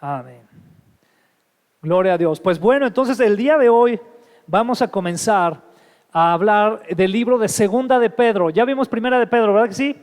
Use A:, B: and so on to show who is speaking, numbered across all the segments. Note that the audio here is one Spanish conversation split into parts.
A: Amén. Gloria a Dios. Pues bueno, entonces el día de hoy vamos a comenzar a hablar del libro de Segunda de Pedro. Ya vimos Primera de Pedro, ¿verdad que sí?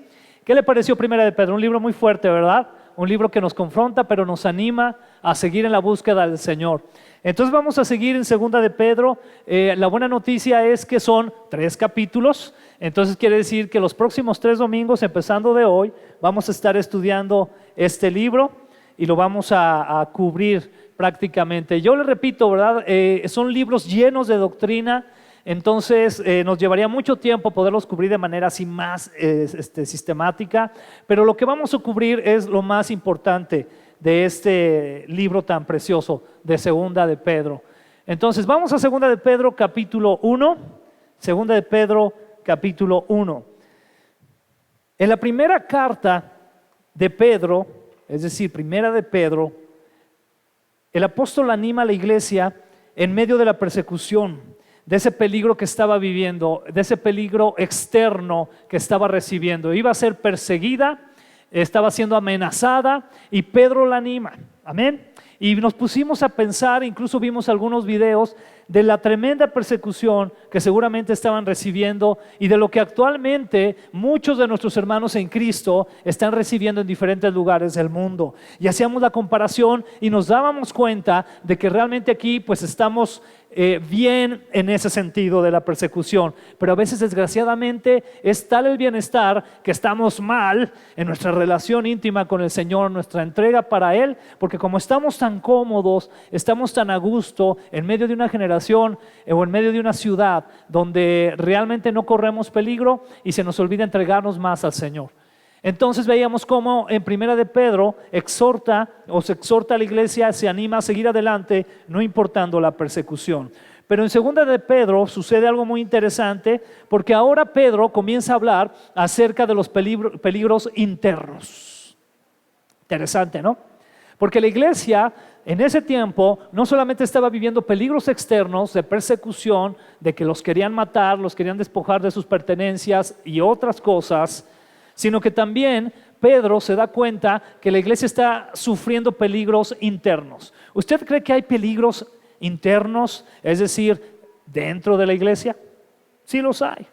A: ¿Qué le pareció Primera de Pedro? Un libro muy fuerte, ¿verdad? Un libro que nos confronta, pero nos anima a seguir en la búsqueda del Señor. Entonces vamos a seguir en Segunda de Pedro. La buena noticia es que son 3 capítulos. Entonces quiere decir que los próximos 3 domingos, empezando de hoy, vamos a estar estudiando este libro y lo vamos a cubrir prácticamente. Yo le repito, ¿verdad? Son libros llenos de doctrina. Entonces nos llevaría mucho tiempo poderlos cubrir de manera así más sistemática, pero lo que vamos a cubrir es lo más importante de este libro tan precioso de Segunda de Pedro. Entonces vamos a Segunda de Pedro capítulo 1, Segunda de Pedro capítulo 1. En la primera carta de Pedro, es decir, Primera de Pedro, el apóstol anima a la iglesia en medio de la persecución, de ese peligro que estaba viviendo, de ese peligro externo que estaba recibiendo. Iba a ser perseguida, estaba siendo amenazada y Pedro la anima. Amén. Y nos pusimos a pensar, incluso vimos algunos videos de la tremenda persecución que seguramente estaban recibiendo y de lo que actualmente muchos de nuestros hermanos en Cristo están recibiendo en diferentes lugares del mundo. Y hacíamos la comparación y nos dábamos cuenta de que realmente aquí pues estamos bien en ese sentido de la persecución, pero a veces desgraciadamente es tal el bienestar que estamos mal en nuestra relación íntima con el Señor, nuestra entrega para Él, porque como estamos tan cómodos, estamos tan a gusto en medio de una generación o en medio de una ciudad donde realmente no corremos peligro y se nos olvida entregarnos más al Señor. Entonces veíamos cómo en Primera de Pedro se exhorta a la iglesia, se anima a seguir adelante, no importando la persecución. Pero en Segunda de Pedro sucede algo muy interesante, porque ahora Pedro comienza a hablar acerca de los peligros internos. Interesante, ¿no? Porque la iglesia en ese tiempo no solamente estaba viviendo peligros externos de persecución, de que los querían matar, los querían despojar de sus pertenencias y otras cosas, sino que también Pedro se da cuenta que la iglesia está sufriendo peligros internos. ¿Usted cree que hay peligros internos, es decir, dentro de la iglesia? Sí los hay.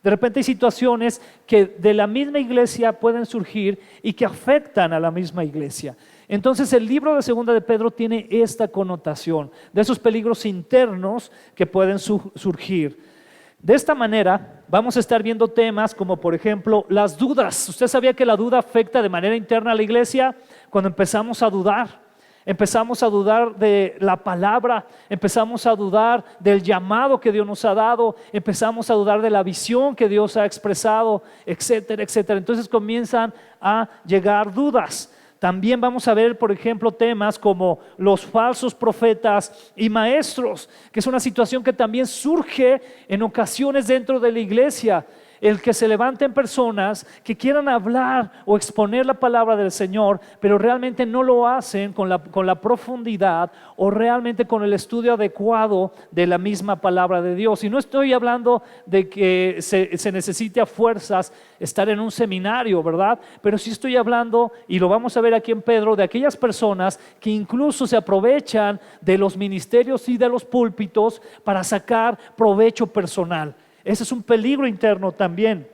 A: De repente hay situaciones que de la misma iglesia pueden surgir y que afectan a la misma iglesia. Entonces el libro de Segunda de Pedro tiene esta connotación de esos peligros internos que pueden surgir. De esta manera vamos a estar viendo temas como por ejemplo las dudas. ¿Usted sabía que la duda afecta de manera interna a la iglesia? Cuando empezamos a dudar de la palabra, empezamos a dudar del llamado que Dios nos ha dado, empezamos a dudar de la visión que Dios ha expresado, etcétera, etcétera. Entonces comienzan a llegar dudas. También vamos a ver, por ejemplo, temas como los falsos profetas y maestros, que es una situación que también surge en ocasiones dentro de la iglesia. El que se levanten personas que quieran hablar o exponer la palabra del Señor, pero realmente no lo hacen con la profundidad o realmente con el estudio adecuado de la misma palabra de Dios. Y no estoy hablando de que se necesite a fuerzas estar en un seminario, ¿verdad? Pero sí estoy hablando, y lo vamos a ver aquí en Pedro, de aquellas personas que incluso se aprovechan de los ministerios y de los púlpitos para sacar provecho personal. Ese es un peligro interno también.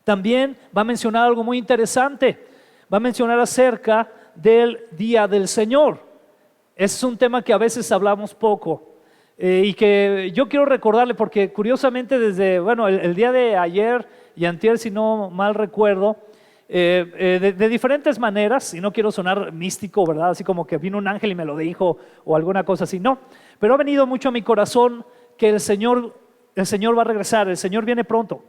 A: También va a mencionar algo muy interesante. Va a mencionar acerca del día del Señor. Ese es un tema que a veces hablamos poco y que yo quiero recordarle porque curiosamente desde, el día de ayer y antier, si no mal recuerdo, de diferentes maneras, y no quiero sonar místico, ¿verdad? Así como que vino un ángel y me lo dijo o alguna cosa así, no. Pero ha venido mucho a mi corazón que el Señor va a regresar, el Señor viene pronto.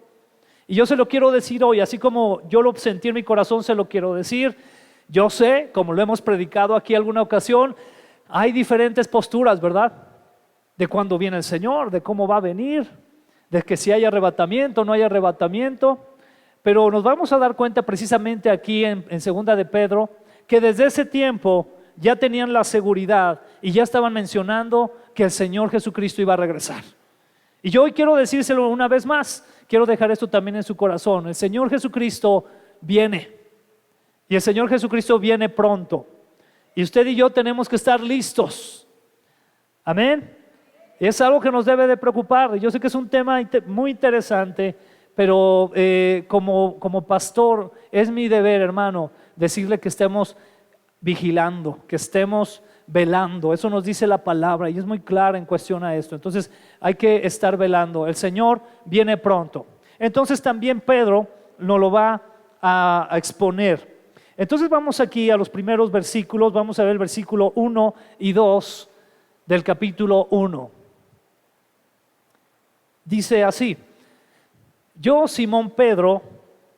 A: Y yo se lo quiero decir hoy, así como yo lo sentí en mi corazón, se lo quiero decir. Yo sé, como lo hemos predicado aquí alguna ocasión, hay diferentes posturas, ¿verdad? De cuándo viene el Señor, de cómo va a venir, de que si hay arrebatamiento o no hay arrebatamiento. Pero nos vamos a dar cuenta precisamente aquí en Segunda de Pedro, que desde ese tiempo ya tenían la seguridad y ya estaban mencionando que el Señor Jesucristo iba a regresar. Y yo hoy quiero decírselo una vez más, quiero dejar esto también en su corazón. El Señor Jesucristo viene y el Señor Jesucristo viene pronto. Y usted y yo tenemos que estar listos. Amén. Es algo que nos debe de preocupar. Yo sé que es un tema muy interesante, pero como pastor es mi deber, hermano, decirle que estemos vigilando, que estemos velando. Eso nos dice la palabra y es muy clara en cuestión a esto. Entonces hay que estar velando. El Señor viene pronto. Entonces también Pedro nos lo va a exponer. Entonces vamos aquí a los primeros versículos. Vamos a ver el versículo 1 y 2 del capítulo 1. Dice así: yo, Simón Pedro,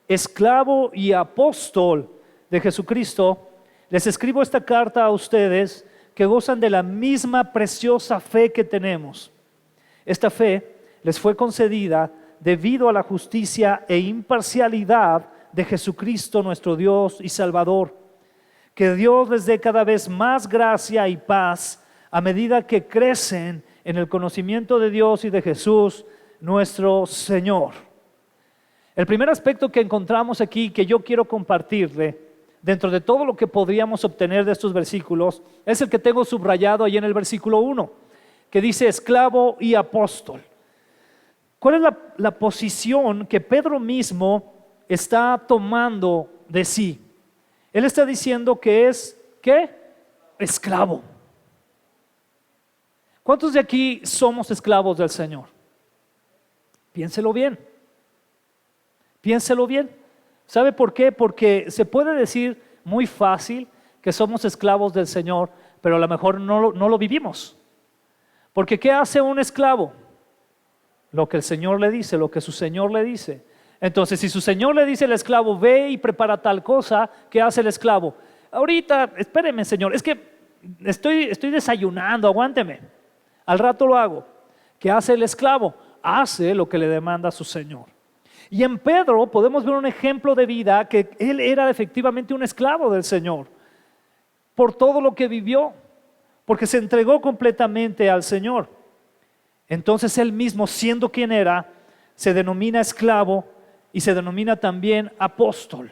A: esclavo y apóstol de Jesucristo, les escribo esta carta a ustedes que gozan de la misma preciosa fe que tenemos. Esta fe les fue concedida debido a la justicia e imparcialidad de Jesucristo nuestro Dios y Salvador. Que Dios les dé cada vez más gracia y paz a medida que crecen en el conocimiento de Dios y de Jesús nuestro Señor. El primer aspecto que encontramos aquí, que yo quiero compartirle dentro de todo lo que podríamos obtener de estos versículos, es el que tengo subrayado ahí en el versículo 1, que dice esclavo y apóstol. ¿Cuál es la posición que Pedro mismo está tomando de sí? Él está diciendo que es, ¿qué? Esclavo. ¿Cuántos de aquí somos esclavos del Señor? Piénselo bien. Piénselo bien. ¿Sabe por qué? Porque se puede decir muy fácil que somos esclavos del Señor, pero a lo mejor no lo vivimos. Porque ¿qué hace un esclavo? Lo que el Señor le dice, lo que su Señor le dice. Entonces, si su Señor le dice al esclavo, ve y prepara tal cosa, ¿qué hace el esclavo? Ahorita, espéreme, Señor, es que estoy desayunando, aguánteme. Al rato lo hago. ¿Qué hace el esclavo? Hace lo que le demanda su Señor. Y en Pedro podemos ver un ejemplo de vida que él era efectivamente un esclavo del Señor por todo lo que vivió, porque se entregó completamente al Señor. Entonces él mismo, siendo quien era, se denomina esclavo y se denomina también apóstol.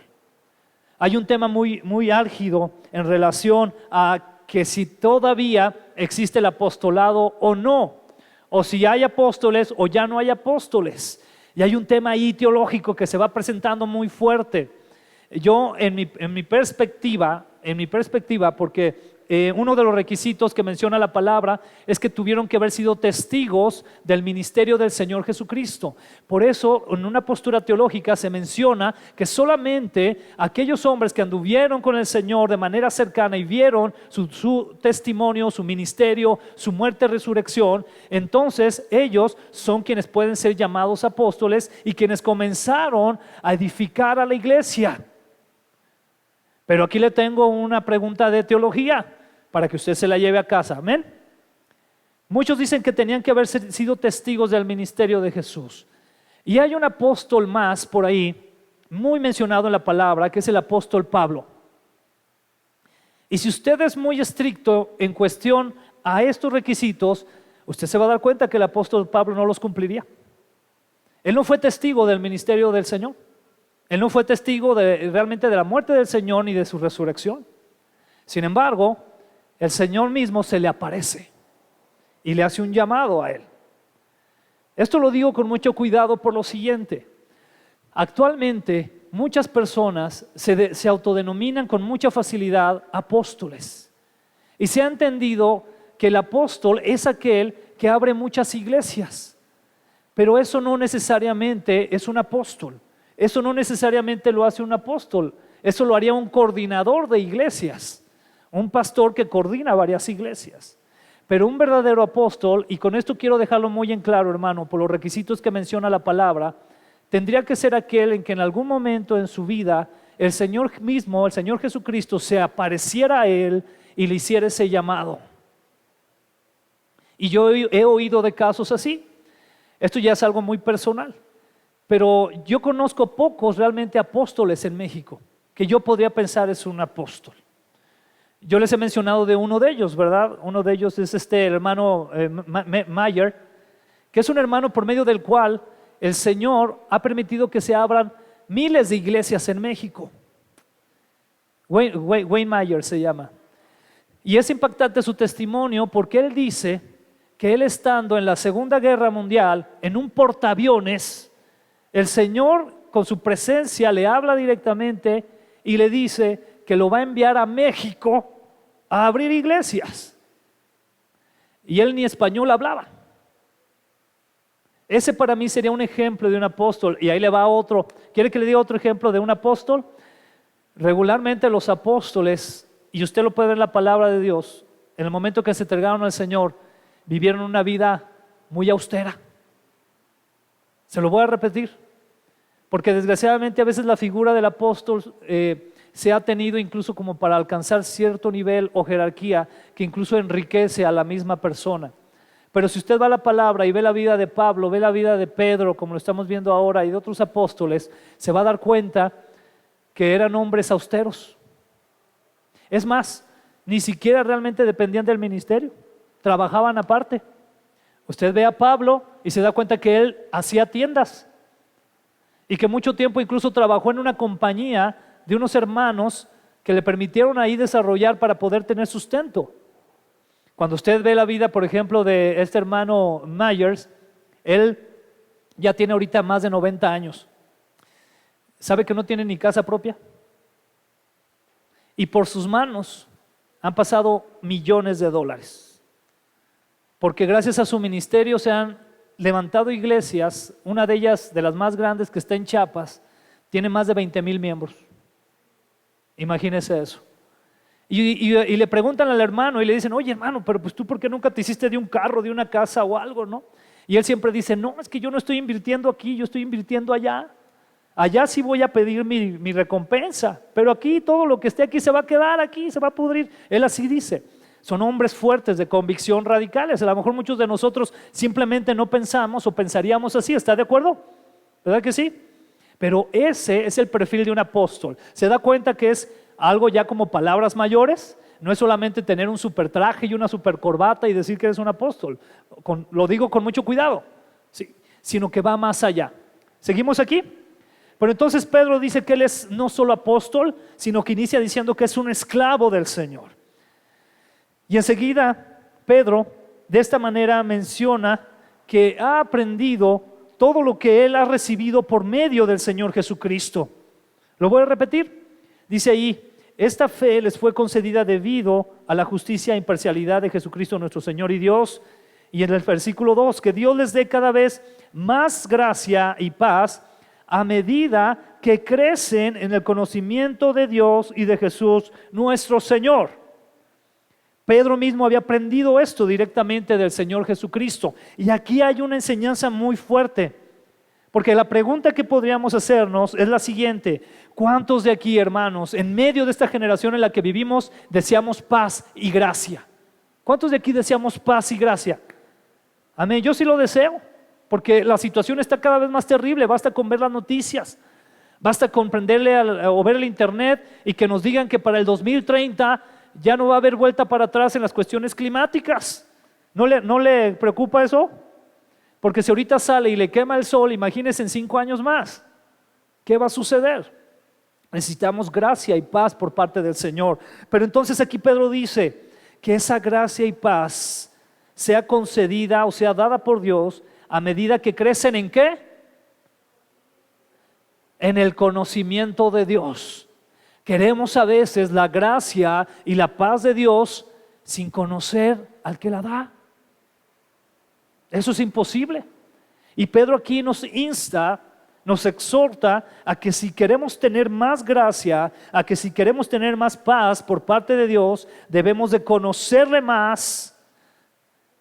A: Hay un tema muy álgido en relación a que si todavía existe el apostolado o no, o si hay apóstoles o ya no hay apóstoles. Y hay un tema ahí teológico que se va presentando muy fuerte. Yo en mi perspectiva, porque uno de los requisitos que menciona la palabra es que tuvieron que haber sido testigos del ministerio del Señor Jesucristo. Por eso, en una postura teológica se menciona que solamente aquellos hombres que anduvieron con el Señor de manera cercana y vieron su testimonio, su ministerio, su muerte y resurrección, entonces ellos son quienes pueden ser llamados apóstoles y quienes comenzaron a edificar a la iglesia. Pero aquí le tengo una pregunta de teología para que usted se la lleve a casa. Amén. Muchos dicen que tenían que haber sido testigos del ministerio de Jesús. Y hay un apóstol más por ahí, muy mencionado en la palabra, que es el apóstol Pablo. Y si usted es muy estricto en cuestión a estos requisitos, usted se va a dar cuenta que el apóstol Pablo no los cumpliría. Él no fue testigo del ministerio del Señor. Él no fue testigo realmente de la muerte del Señor ni de su resurrección. Sin embargo, el Señor mismo se le aparece y le hace un llamado a él. Esto lo digo con mucho cuidado por lo siguiente. Actualmente muchas personas se autodenominan con mucha facilidad apóstoles. Y se ha entendido que el apóstol es aquel que abre muchas iglesias. Pero eso no necesariamente es un apóstol. Eso no necesariamente lo hace un apóstol. Eso lo haría un coordinador de iglesias, un pastor que coordina varias iglesias. Pero un verdadero apóstol, y con esto quiero dejarlo muy en claro, hermano, por los requisitos que menciona la palabra, tendría que ser aquel en que en algún momento en su vida el Señor mismo, el Señor Jesucristo, se apareciera a él y le hiciera ese llamado. Y yo he oído de casos así. Esto ya es algo muy personal. Pero yo conozco pocos realmente apóstoles en México que yo podría pensar es un apóstol. Yo les he mencionado de uno de ellos, ¿verdad? Uno de ellos es el hermano Mayer, que es un hermano por medio del cual el Señor ha permitido que se abran miles de iglesias en México. Wayne Mayer se llama. Y es impactante su testimonio porque él dice que él estando en la Segunda Guerra Mundial, en un portaaviones, el Señor con su presencia le habla directamente y le dice que lo va a enviar a México a abrir iglesias. Y él ni español hablaba. Ese para mí sería un ejemplo de un apóstol. Y ahí le va otro. ¿Quiere que le diga otro ejemplo de un apóstol? Regularmente los apóstoles, y usted lo puede ver en la palabra de Dios, en el momento que se entregaron al Señor, vivieron una vida muy austera. Se lo voy a repetir, porque desgraciadamente a veces la figura del apóstol se ha tenido incluso como para alcanzar cierto nivel o jerarquía que incluso enriquece a la misma persona. Pero si usted va a la palabra y ve la vida de Pablo, ve la vida de Pedro, como lo estamos viendo ahora, y de otros apóstoles, se va a dar cuenta que eran hombres austeros. Es más, ni siquiera realmente dependían del ministerio, trabajaban aparte. Usted ve a Pablo y se da cuenta que él hacía tiendas y que mucho tiempo incluso trabajó en una compañía de unos hermanos que le permitieron ahí desarrollar para poder tener sustento. Cuando usted ve la vida, por ejemplo, de este hermano Myers, él ya tiene ahorita más de 90 años. ¿Sabe que no tiene ni casa propia? Y por sus manos han pasado millones de dólares. Porque gracias a su ministerio se han levantado iglesias, una de ellas, de las más grandes que está en Chiapas, tiene más de 20,000 miembros. Imagínese eso. Y le preguntan al hermano y le dicen, oye hermano, pero pues tú ¿por qué nunca te hiciste de un carro, de una casa o algo, no? Y él siempre dice, no, es que yo no estoy invirtiendo aquí, yo estoy invirtiendo allá. Allá sí voy a pedir mi recompensa, pero aquí todo lo que esté aquí se va a quedar aquí, se va a pudrir. Él así dice. Son hombres fuertes de convicción radicales. A lo mejor muchos de nosotros simplemente no pensamos o pensaríamos así. ¿Está de acuerdo? ¿Verdad que sí? Pero ese es el perfil de un apóstol. ¿Se da cuenta que es algo ya como palabras mayores? No es solamente tener un super traje y una super corbata y decir que eres un apóstol. Lo digo con mucho cuidado, sí, sino que va más allá. ¿Seguimos aquí? Pero entonces Pedro dice que él es no solo apóstol, sino que inicia diciendo que es un esclavo del Señor. Y enseguida Pedro de esta manera menciona que ha aprendido todo lo que él ha recibido por medio del Señor Jesucristo. Lo voy a repetir. Dice ahí, esta fe les fue concedida debido a la justicia e imparcialidad de Jesucristo nuestro Señor y Dios. Y en el versículo 2, que Dios les dé cada vez más gracia y paz a medida que crecen en el conocimiento de Dios y de Jesús nuestro Señor. Pedro mismo había aprendido esto directamente del Señor Jesucristo. Y aquí hay una enseñanza muy fuerte, porque la pregunta que podríamos hacernos es la siguiente: ¿cuántos de aquí, hermanos, en medio de esta generación en la que vivimos, deseamos paz y gracia? ¿Cuántos de aquí deseamos paz y gracia? Amén, yo sí lo deseo, porque la situación está cada vez más terrible. Basta con ver las noticias, basta con prenderle o ver el internet y que nos digan que para el 2030 ya no va a haber vuelta para atrás en las cuestiones climáticas. ¿No le preocupa eso? Porque si ahorita sale y le quema el sol, imagínense en 5 años más, ¿qué va a suceder? Necesitamos gracia y paz por parte del Señor. Pero entonces aquí Pedro dice que esa gracia y paz sea concedida o sea dada por Dios a medida que crecen ¿en qué? En el conocimiento de Dios. Queremos a veces la gracia y la paz de Dios sin conocer al que la da. Eso es imposible. Y Pedro aquí nos insta, nos exhorta a que si queremos tener más gracia, a que si queremos tener más paz por parte de Dios, debemos de conocerle más,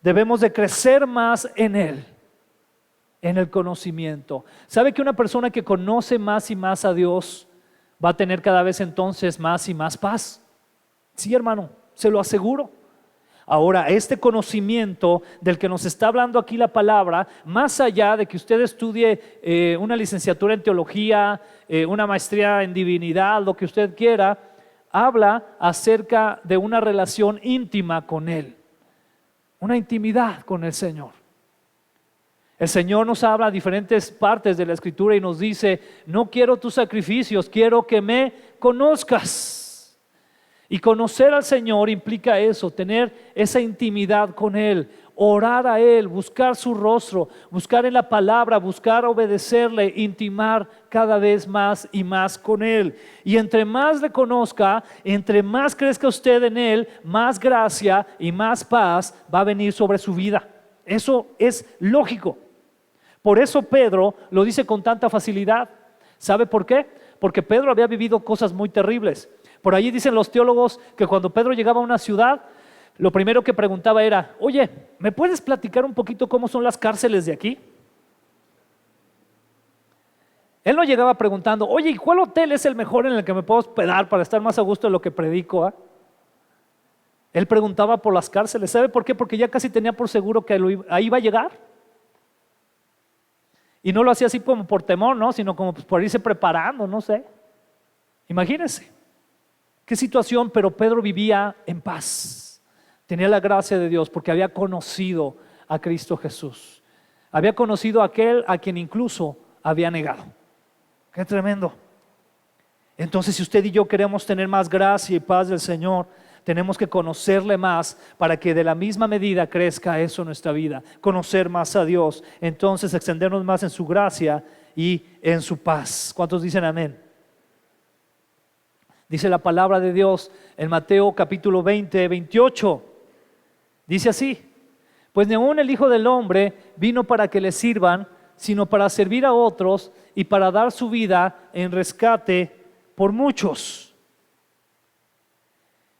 A: debemos de crecer más en Él, en el conocimiento. ¿Sabe que una persona que conoce más y más a Dios va a tener cada vez entonces más y más paz? Sí, hermano, se lo aseguro. Ahora, este conocimiento del que nos está hablando aquí la palabra, más allá de que usted estudie una licenciatura en teología, una maestría en divinidad, lo que usted quiera, habla acerca de una relación íntima con Él, una intimidad con el Señor. El Señor nos habla a diferentes partes de la Escritura y nos dice: no quiero tus sacrificios, quiero que me conozcas. Y conocer al Señor implica eso, tener esa intimidad con Él, orar a Él, buscar su rostro, buscar en la palabra, buscar obedecerle, intimar cada vez más y más con Él. Y entre más le conozca, entre más crezca usted en Él, más gracia y más paz va a venir sobre su vida. Eso es lógico. Por eso Pedro lo dice con tanta facilidad. ¿Sabe por qué? Porque Pedro había vivido cosas muy terribles. Por allí dicen los teólogos que cuando Pedro llegaba a una ciudad, lo primero que preguntaba era: oye, ¿me puedes platicar un poquito cómo son las cárceles de aquí? Él no llegaba preguntando: oye, ¿y cuál hotel es el mejor en el que me puedo hospedar para estar más a gusto de lo que predico? Él preguntaba por las cárceles. ¿Sabe por qué? Porque ya casi tenía por seguro que ahí iba a llegar. Y no lo hacía así como por temor, ¿no? Sino como por irse preparando, no sé. Imagínense qué situación, pero Pedro vivía en paz. Tenía la gracia de Dios porque había conocido a Cristo Jesús. Había conocido a aquel a quien incluso había negado. Qué tremendo. Entonces, si usted y yo queremos tener más gracia y paz del Señor, tenemos que conocerle más para que de la misma medida crezca eso en nuestra vida. Conocer más a Dios, entonces extendernos más en su gracia y en su paz. ¿Cuántos dicen amén? Dice la palabra de Dios en Mateo capítulo 20, 28. Dice así: pues ni aun el Hijo del Hombre vino para que le sirvan, sino para servir a otros y para dar su vida en rescate por muchos.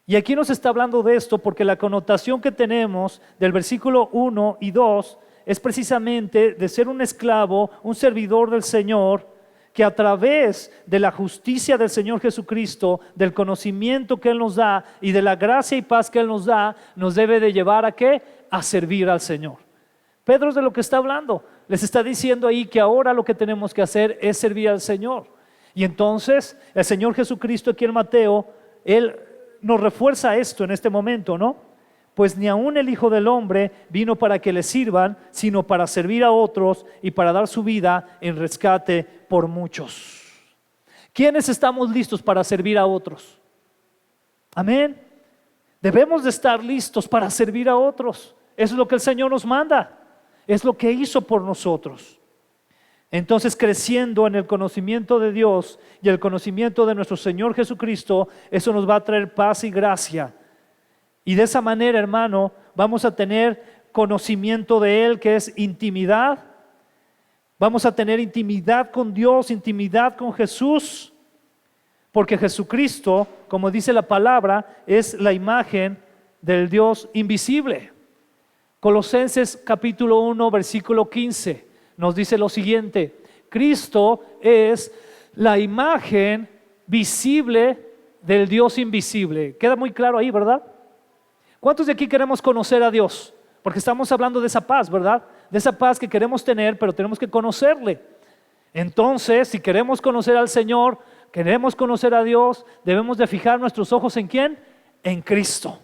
A: Y aquí nos está hablando de esto porque la connotación que tenemos del versículo 1 y 2 es precisamente de ser un esclavo, un servidor del Señor, que a través de la justicia del Señor Jesucristo, del conocimiento que Él nos da y de la gracia y paz que Él nos da, nos debe de llevar ¿a qué? A servir al Señor. Pedro es de lo que está hablando. Les está diciendo ahí que ahora lo que tenemos que hacer es servir al Señor. Y entonces el Señor Jesucristo aquí en Mateo, Él nos refuerza esto en este momento, ¿no? Pues ni aun el Hijo del Hombre vino para que le sirvan, sino para servir a otros y para dar su vida en rescate por muchos. ¿Quiénes estamos listos para servir a otros? Amén. Debemos de estar listos para servir a otros. Eso es lo que el Señor nos manda. Es lo que hizo por nosotros. Entonces, creciendo en el conocimiento de Dios y el conocimiento de nuestro Señor Jesucristo, eso nos va a traer paz y gracia. Y de esa manera, hermano, vamos a tener conocimiento de Él, que es intimidad. Vamos a tener intimidad con Dios, intimidad con Jesús, porque Jesucristo, como dice la palabra, es la imagen del Dios invisible. Colosenses capítulo 1, versículo 15, nos dice lo siguiente: Cristo es la imagen visible del Dios invisible. Queda muy claro ahí, ¿verdad? ¿Cuántos de aquí queremos conocer a Dios? Porque estamos hablando de esa paz, ¿verdad? De esa paz que queremos tener, pero tenemos que conocerle. Entonces, si queremos conocer al Señor, queremos conocer a Dios, debemos de fijar nuestros ojos ¿en quién? En Cristo.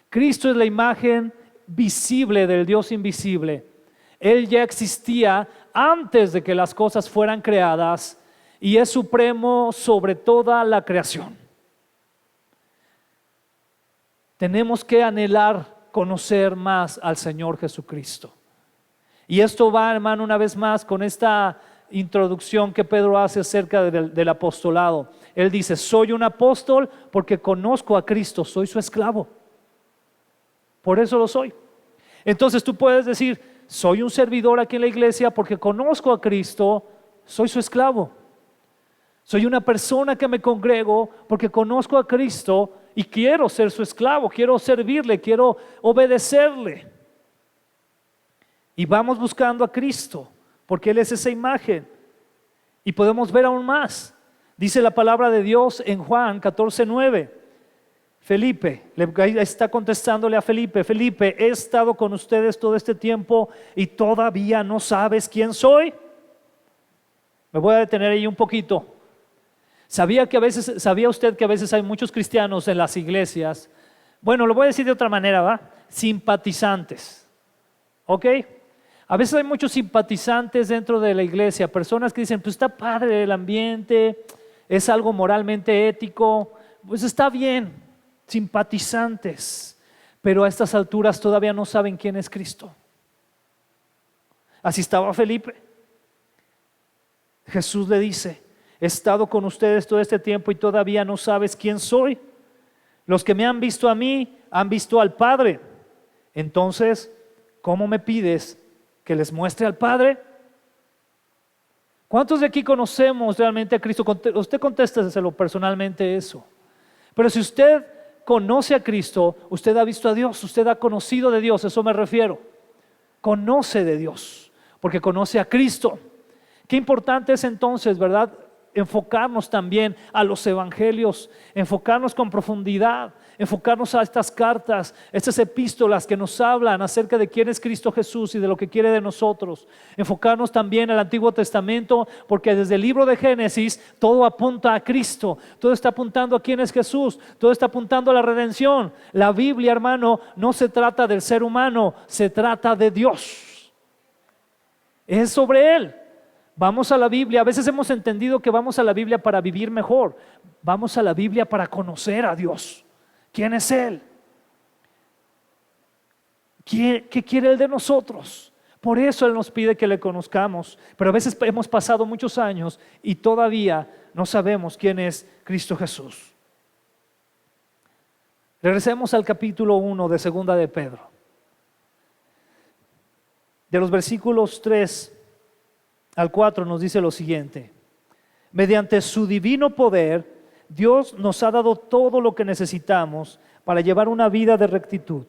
A: Cristo es la imagen visible del Dios invisible. Él ya existía antes de que las cosas fueran creadas y es supremo sobre toda la creación. Tenemos que anhelar conocer más al Señor Jesucristo. Y esto va, hermano, una vez más con esta introducción que Pedro hace acerca del apostolado. Él dice: soy un apóstol porque conozco a Cristo, soy su esclavo. Por eso lo soy. Entonces tú puedes decir: soy un servidor aquí en la iglesia porque conozco a Cristo, soy su esclavo. Soy una persona que me congrego porque conozco a Cristo y quiero ser su esclavo, quiero servirle, quiero obedecerle. Y vamos buscando a Cristo porque Él es esa imagen. Y podemos ver aún más. Dice la palabra de Dios en Juan 14:9. Felipe, está contestándole a Felipe: Felipe, he estado con ustedes todo este tiempo y todavía no sabes quién soy. Me voy a detener ahí un poquito. ¿Sabía usted que a veces hay muchos cristianos en las iglesias? Bueno, lo voy a decir de otra manera, ¿va? Simpatizantes. ¿Ok? A veces hay muchos simpatizantes dentro de la iglesia, personas que dicen: pues está padre el ambiente, es algo moralmente ético, pues está bien. simpatizantes, pero a estas alturas todavía no saben quién es Cristo. Así estaba Felipe. Jesús le dice: he estado con ustedes todo este tiempo y todavía no sabes quién soy. Los que me han visto a mí han visto al Padre. Entonces, ¿cómo me pides que les muestre al Padre? ¿Cuántos de aquí conocemos realmente a Cristo? Usted contésteselo personalmente eso. Pero si usted conoce a Cristo, usted ha visto a Dios, usted ha conocido de Dios, eso me refiero. Conoce de Dios, porque conoce a Cristo. Qué importante es entonces, ¿verdad?, enfocarnos también a los evangelios, enfocarnos con profundidad, enfocarnos a estas cartas, estas epístolas que nos hablan acerca de quién es Cristo Jesús y de lo que quiere de nosotros. Enfocarnos también al Antiguo Testamento, porque desde el libro de Génesis todo apunta a Cristo, todo está apuntando a quién es Jesús, todo está apuntando a la redención. La Biblia, hermano, no se trata del ser humano, se trata de Dios. Es sobre Él. Vamos a la Biblia, a veces hemos entendido que vamos a la Biblia para vivir mejor. Vamos a la Biblia para conocer a Dios. ¿Quién es Él? ¿Qué quiere Él de nosotros? Por eso Él nos pide que le conozcamos. Pero a veces hemos pasado muchos años y todavía no sabemos quién es Cristo Jesús. Regresemos al capítulo 1 de 2 de Pedro. De los versículos 3 al 4 nos dice lo siguiente: mediante su divino poder, Dios nos ha dado todo lo que necesitamos para llevar una vida de rectitud.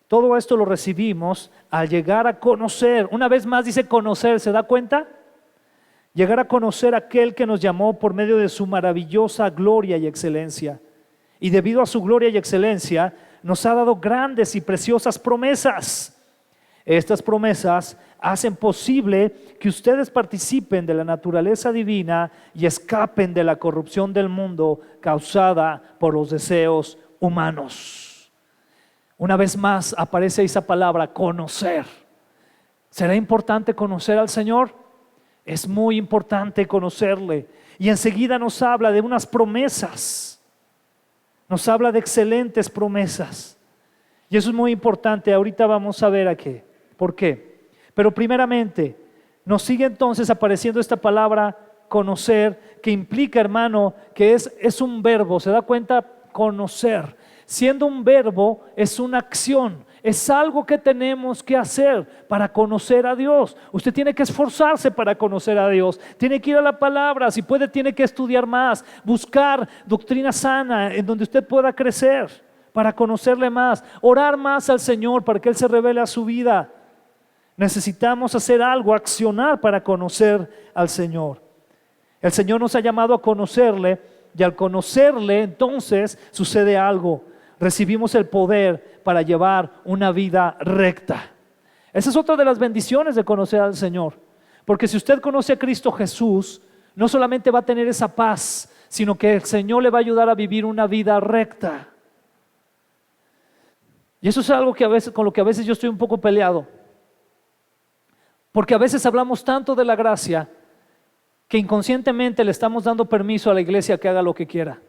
A: Todo esto lo recibimos al llegar a conocer, una vez más dice conocer, ¿se da cuenta? Llegar a conocer a aquel que nos llamó por medio de su maravillosa gloria y excelencia. Y debido a su gloria y excelencia, nos ha dado grandes y preciosas promesas. Estas promesas hacen posible que ustedes participen de la naturaleza divina y escapen de la corrupción del mundo causada por los deseos humanos. Una vez más aparece esa palabra, conocer. ¿Será importante conocer al Señor? Es muy importante conocerle. Y enseguida nos habla de unas promesas. Nos habla de excelentes promesas. Y eso es muy importante. Ahorita vamos a ver a qué. ¿Por qué? Pero primeramente, nos sigue entonces apareciendo esta palabra conocer, que implica, hermano, que es un verbo. ¿Se da cuenta? Conocer. Siendo un verbo, es una acción. Es algo que tenemos que hacer para conocer a Dios. Usted tiene que esforzarse para conocer a Dios. Tiene que ir a la palabra. Si puede, tiene que estudiar más. Buscar doctrina sana en donde usted pueda crecer para conocerle más. Orar más al Señor para que Él se revele a su vida. Necesitamos hacer algo, accionar para conocer al Señor. El Señor nos ha llamado a conocerle, y al conocerle entonces sucede algo. Recibimos el poder para llevar una vida recta. Esa es otra de las bendiciones de conocer al Señor. Porque si usted conoce a Cristo Jesús, no solamente va a tener esa paz, sino que el Señor le va a ayudar a vivir una vida recta. Y eso es algo que con lo que a veces yo estoy un poco peleado. Porque a veces hablamos tanto de la gracia que inconscientemente le estamos dando permiso a la iglesia que haga lo que quiera.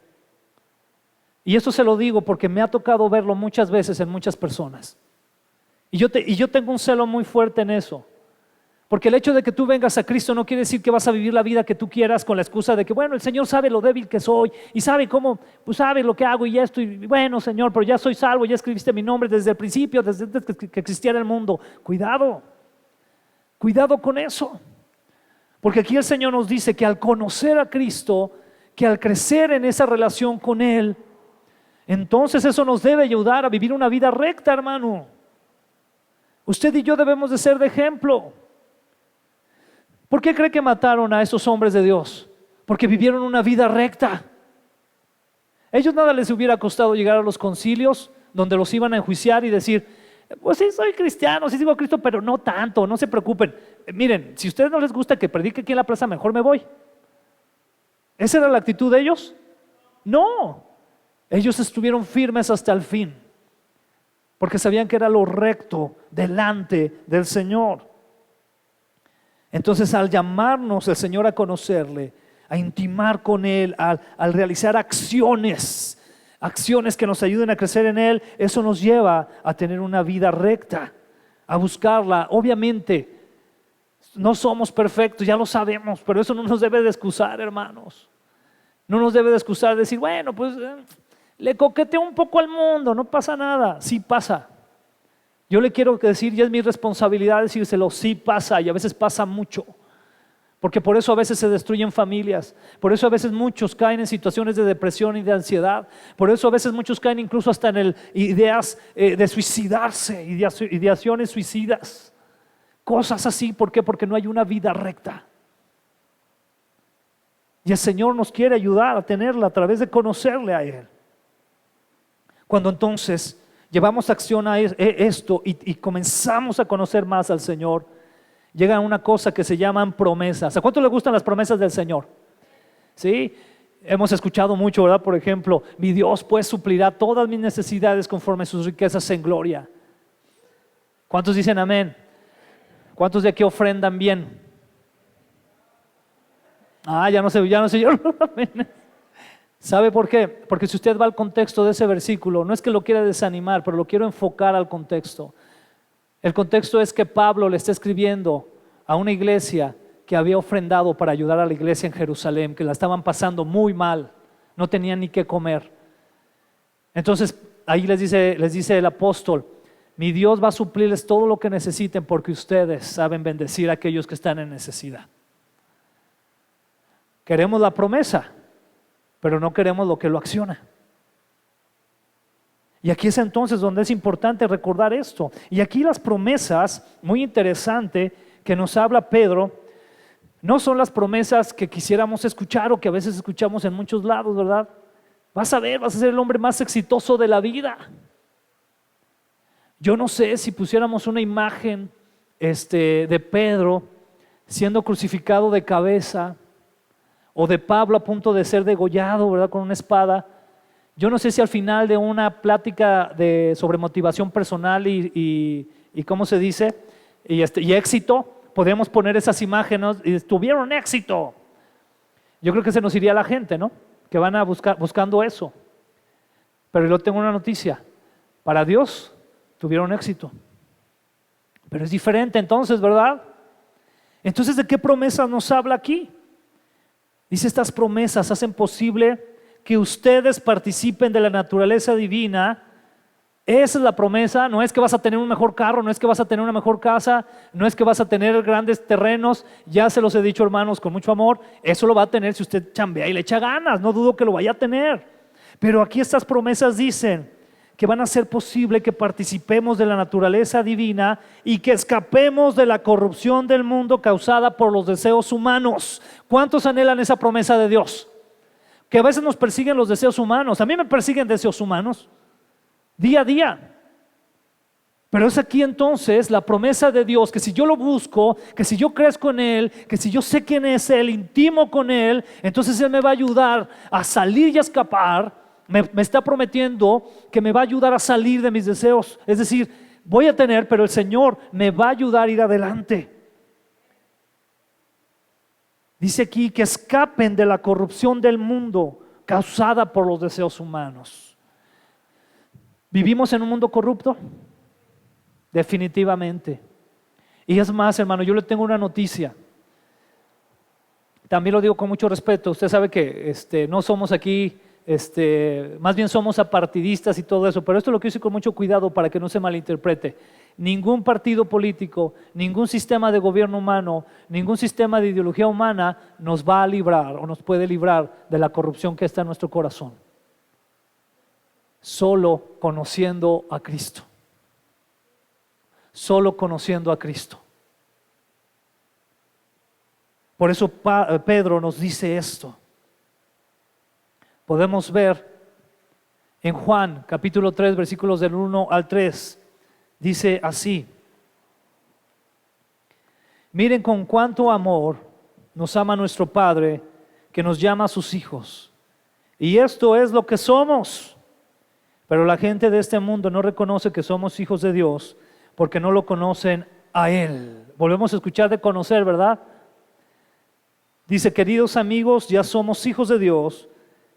A: Y eso se lo digo porque me ha tocado verlo muchas veces en muchas personas. Y yo tengo un celo muy fuerte en eso. Porque el hecho de que tú vengas a Cristo no quiere decir que vas a vivir la vida que tú quieras con la excusa de que, bueno, el Señor sabe lo débil que soy y sabe cómo, pues sabe lo que hago y esto, y bueno, Señor, pero ya soy salvo, ya escribiste mi nombre desde el principio, desde antes que existiera el mundo. Cuidado con eso. Porque aquí el Señor nos dice que al conocer a Cristo, que al crecer en esa relación con Él, entonces eso nos debe ayudar a vivir una vida recta, hermano. Usted y yo debemos de ser de ejemplo. ¿Por qué cree que mataron a esos hombres de Dios? Porque vivieron una vida recta. Ellos nada les hubiera costado llegar a los concilios donde los iban a enjuiciar y decir, pues sí, soy cristiano, sí sigo a Cristo, pero no tanto, no se preocupen. Miren, si a ustedes no les gusta que predique aquí en la plaza, mejor me voy. ¿Esa era la actitud de ellos? No, ellos estuvieron firmes hasta el fin, porque sabían que era lo recto delante del Señor. Entonces, al llamarnos el Señor a conocerle, a intimar con Él, al realizar acciones, acciones que nos ayuden a crecer en Él. Eso nos lleva a tener una vida recta, a buscarla. Obviamente, no somos perfectos, ya lo sabemos, pero eso no nos debe de excusar, hermanos. No nos debe de excusar decir, bueno, pues le coqueteo un poco al mundo, no pasa nada. Sí pasa. Yo le quiero decir, ya es mi responsabilidad decírselo, sí pasa, y a veces pasa mucho. Porque por eso a veces se destruyen familias, por eso a veces muchos caen en situaciones de depresión y de ansiedad, por eso a veces muchos caen incluso hasta en ideas de suicidarse, ideaciones suicidas, cosas así. ¿Por qué? Porque no hay una vida recta. Y el Señor nos quiere ayudar a tenerla a través de conocerle a Él. Cuando entonces llevamos acción a esto y comenzamos a conocer más al Señor, llega una cosa que se llaman promesas. ¿A cuánto le gustan las promesas del Señor? ¿Sí? Hemos escuchado mucho, ¿verdad? Por ejemplo, mi Dios pues suplirá todas mis necesidades conforme a sus riquezas en gloria. ¿Cuántos dicen amén? ¿Cuántos de aquí ofrendan bien? Ya no sé. ¿Sabe por qué? Porque si usted va al contexto de ese versículo, no es que lo quiera desanimar, pero lo quiero enfocar al contexto. El contexto es que Pablo le está escribiendo a una iglesia que había ofrendado para ayudar a la iglesia en Jerusalén, que la estaban pasando muy mal, no tenían ni qué comer. Entonces ahí les dice el apóstol, mi Dios va a suplirles todo lo que necesiten porque ustedes saben bendecir a aquellos que están en necesidad. Queremos la promesa, pero no queremos lo que lo acciona. Y aquí es entonces donde es importante recordar esto. Y aquí las promesas, muy interesante, que nos habla Pedro, no son las promesas que quisiéramos escuchar o que a veces escuchamos en muchos lados, ¿verdad? Vas a ser el hombre más exitoso de la vida. Yo no sé si pusiéramos una imagen de Pedro siendo crucificado de cabeza o de Pablo a punto de ser degollado, ¿verdad? Con una espada. Yo no sé si al final de una plática sobre motivación personal y ¿cómo se dice? Y éxito, podríamos poner esas imágenes y tuvieron éxito. Yo creo que se nos iría la gente, ¿no? Que van a buscando eso. Pero yo tengo una noticia. Para Dios tuvieron éxito. Pero es diferente entonces, ¿verdad? Entonces, ¿de qué promesas nos habla aquí? Dice, estas promesas hacen posible que ustedes participen de la naturaleza divina. Esa es la promesa. No es que vas a tener un mejor carro, no es que vas a tener una mejor casa, no es que vas a tener grandes terrenos. Ya se los he dicho, hermanos, con mucho amor. Eso lo va a tener si usted chambea y le echa ganas. No dudo que lo vaya a tener. Pero aquí estas promesas dicen que van a hacer posible que participemos de la naturaleza divina y que escapemos de la corrupción del mundo causada por los deseos humanos. ¿Cuántos anhelan esa promesa de Dios? Que a veces nos persiguen los deseos humanos. A mí me persiguen deseos humanos día a día. Pero es aquí entonces la promesa de Dios, que si yo lo busco, que si yo crezco en Él, que si yo sé quién es Él, intimo con Él, entonces Él me va a ayudar a salir y a escapar. Me está prometiendo que me va a ayudar a salir de mis deseos. Es decir, voy a tener, pero el Señor me va a ayudar a ir adelante. Dice aquí que escapen de la corrupción del mundo causada por los deseos humanos. ¿Vivimos en un mundo corrupto? Definitivamente. Y es más, hermano, yo le tengo una noticia. También lo digo con mucho respeto. Usted sabe que no somos aquí, más bien somos apartidistas y todo eso, pero esto lo quiero decir con mucho cuidado para que no se malinterprete. Ningún partido político, ningún sistema de gobierno humano, ningún sistema de ideología humana nos va a librar o nos puede librar de la corrupción que está en nuestro corazón. Solo conociendo a Cristo. Solo conociendo a Cristo. Por eso Pedro nos dice esto. Podemos ver en Juan capítulo 3 versículos del 1 al 3. Dice así: miren con cuánto amor nos ama nuestro Padre, que nos llama a sus hijos. Y esto es lo que somos. Pero la gente de este mundo no reconoce que somos hijos de Dios, porque no lo conocen a Él. Volvemos a escuchar de conocer, ¿verdad? Dice, queridos amigos, ya somos hijos de Dios,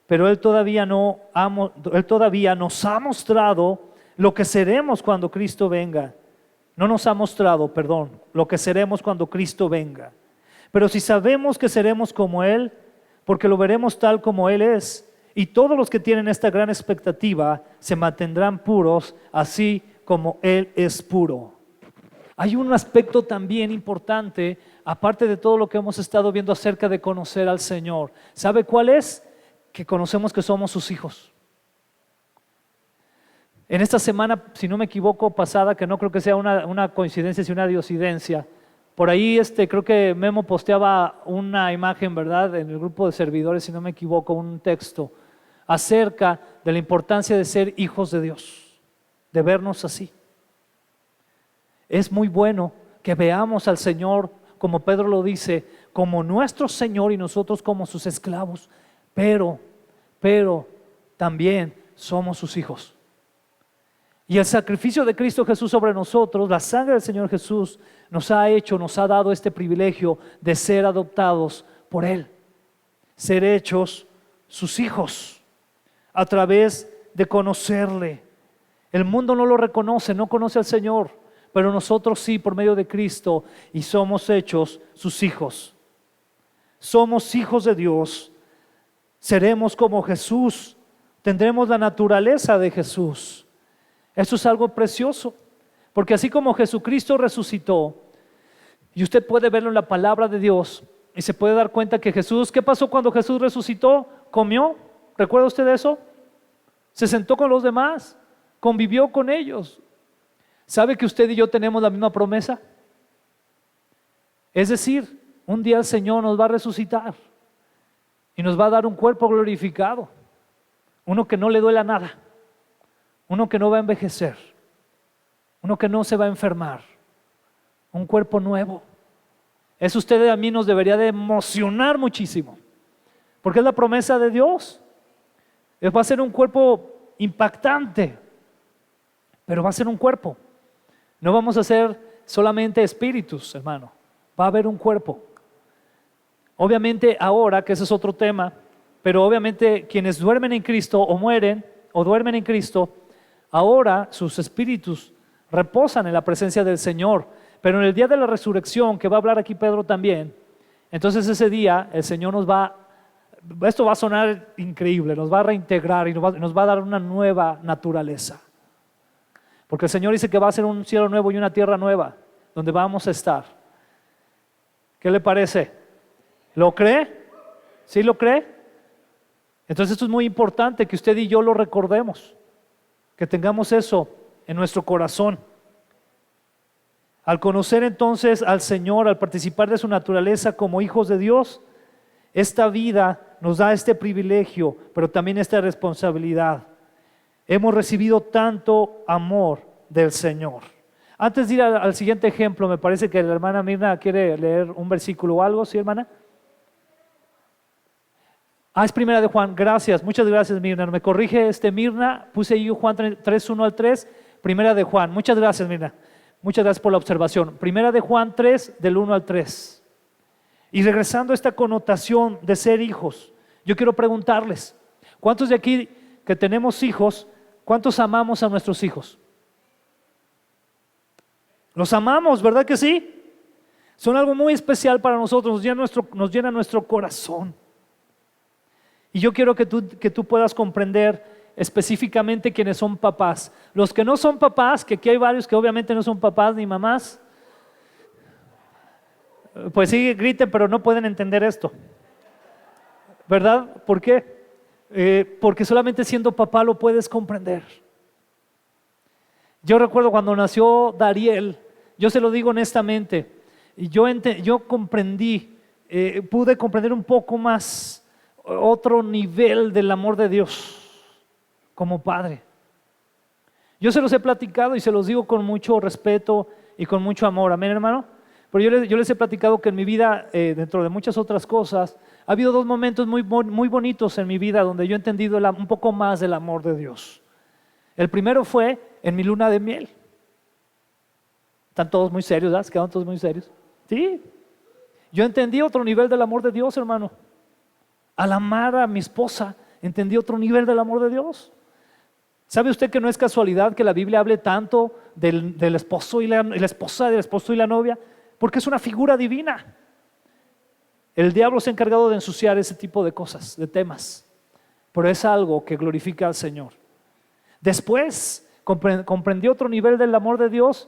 A: pero Él todavía nos ha mostrado lo que seremos cuando Cristo venga. No nos ha mostrado, perdón, lo que seremos cuando Cristo venga. Pero si sabemos que seremos como Él, porque lo veremos tal como Él es, y todos los que tienen esta gran expectativa se mantendrán puros, así como Él es puro. Hay un aspecto también importante, aparte de todo lo que hemos estado viendo acerca de conocer al Señor. ¿Sabe cuál es? Que conocemos que somos sus hijos. En esta semana, si no me equivoco, pasada, que no creo que sea una coincidencia, sino una diosidencia, por ahí creo que Memo posteaba una imagen, ¿verdad? En el grupo de servidores, si no me equivoco, un texto acerca de la importancia de ser hijos de Dios, de vernos así. Es muy bueno que veamos al Señor, como Pedro lo dice, como nuestro Señor y nosotros como sus esclavos, pero también somos sus hijos. Y el sacrificio de Cristo Jesús sobre nosotros, la sangre del Señor Jesús, nos ha dado este privilegio de ser adoptados por Él, ser hechos sus hijos a través de conocerle. El mundo no lo reconoce, no conoce al Señor, pero nosotros sí, por medio de Cristo, y somos hechos sus hijos. Somos hijos de Dios, seremos como Jesús, tendremos la naturaleza de Jesús. Eso es algo precioso, porque así como Jesucristo resucitó, y usted puede verlo en la palabra de Dios, y se puede dar cuenta que Jesús, ¿qué pasó cuando Jesús resucitó? Comió, ¿recuerda usted eso? Se sentó con los demás, convivió con ellos. ¿Sabe que usted y yo tenemos la misma promesa? Es decir, un día el Señor nos va a resucitar y nos va a dar un cuerpo glorificado, uno que no le duela nada, uno que no va a envejecer, uno que no se va a enfermar, un cuerpo nuevo. Eso usted y a mí nos debería de emocionar muchísimo, porque es la promesa de Dios. Va a ser un cuerpo impactante, pero va a ser un cuerpo. No vamos a ser solamente espíritus, hermano, va a haber un cuerpo. Obviamente ahora, que ese es otro tema, pero obviamente quienes duermen en Cristo o mueren o duermen en Cristo, ahora sus espíritus reposan en la presencia del Señor, pero en el día de la resurrección, que va a hablar aquí Pedro también, entonces ese día el Señor esto va a sonar increíble, nos va a reintegrar y nos va a dar una nueva naturaleza, porque el Señor dice que va a ser un cielo nuevo y una tierra nueva, donde vamos a estar. ¿Qué le parece? ¿Lo cree? ¿Sí lo cree? Entonces esto es muy importante que usted y yo lo recordemos, que tengamos eso en nuestro corazón. Al conocer entonces al Señor, al participar de su naturaleza como hijos de Dios, esta vida nos da este privilegio, pero también esta responsabilidad. Hemos recibido tanto amor del Señor. Antes de ir al siguiente ejemplo, me parece que la hermana Mirna quiere leer un versículo o algo, ¿sí, hermana? Es primera de Juan, gracias, muchas gracias Mirna, me corrige Mirna, puse yo Juan 3, 1 al 3, primera de Juan, muchas gracias Mirna, muchas gracias por la observación, primera de Juan 3, del 1 al 3. Y regresando a esta connotación de ser hijos, yo quiero preguntarles, ¿cuántos de aquí que tenemos hijos, cuántos amamos a nuestros hijos? Los amamos, ¿verdad que sí? Son algo muy especial para nosotros, nos llena nuestro corazón. Y yo quiero que tú puedas comprender específicamente quienes son papás. Los que no son papás, que aquí hay varios que obviamente no son papás ni mamás, pues sí, griten, pero no pueden entender esto, ¿verdad? ¿Por qué? Porque solamente siendo papá lo puedes comprender. Yo recuerdo cuando nació Dariel, yo se lo digo honestamente, y yo comprendí, pude comprender un poco más otro nivel del amor de Dios como padre. Yo se los he platicado y se los digo con mucho respeto y con mucho amor, amén hermano. Pero yo les he platicado que en mi vida, dentro de muchas otras cosas, ha habido dos momentos muy bonitos en mi vida donde yo he entendido un poco más del amor de Dios. El primero fue en mi luna de miel. Están todos muy serios, ¿verdad? Quedaron todos muy serios. Sí, yo entendí otro nivel del amor de Dios, hermano. Al amar a mi esposa entendí otro nivel del amor de Dios. ¿Sabe usted que no es casualidad que la Biblia hable tanto del esposo y la esposa, del esposo y la novia? Porque es una figura divina. El diablo se ha encargado de ensuciar ese tipo de cosas, de temas, pero es algo que glorifica al Señor. Después comprendí otro nivel del amor de Dios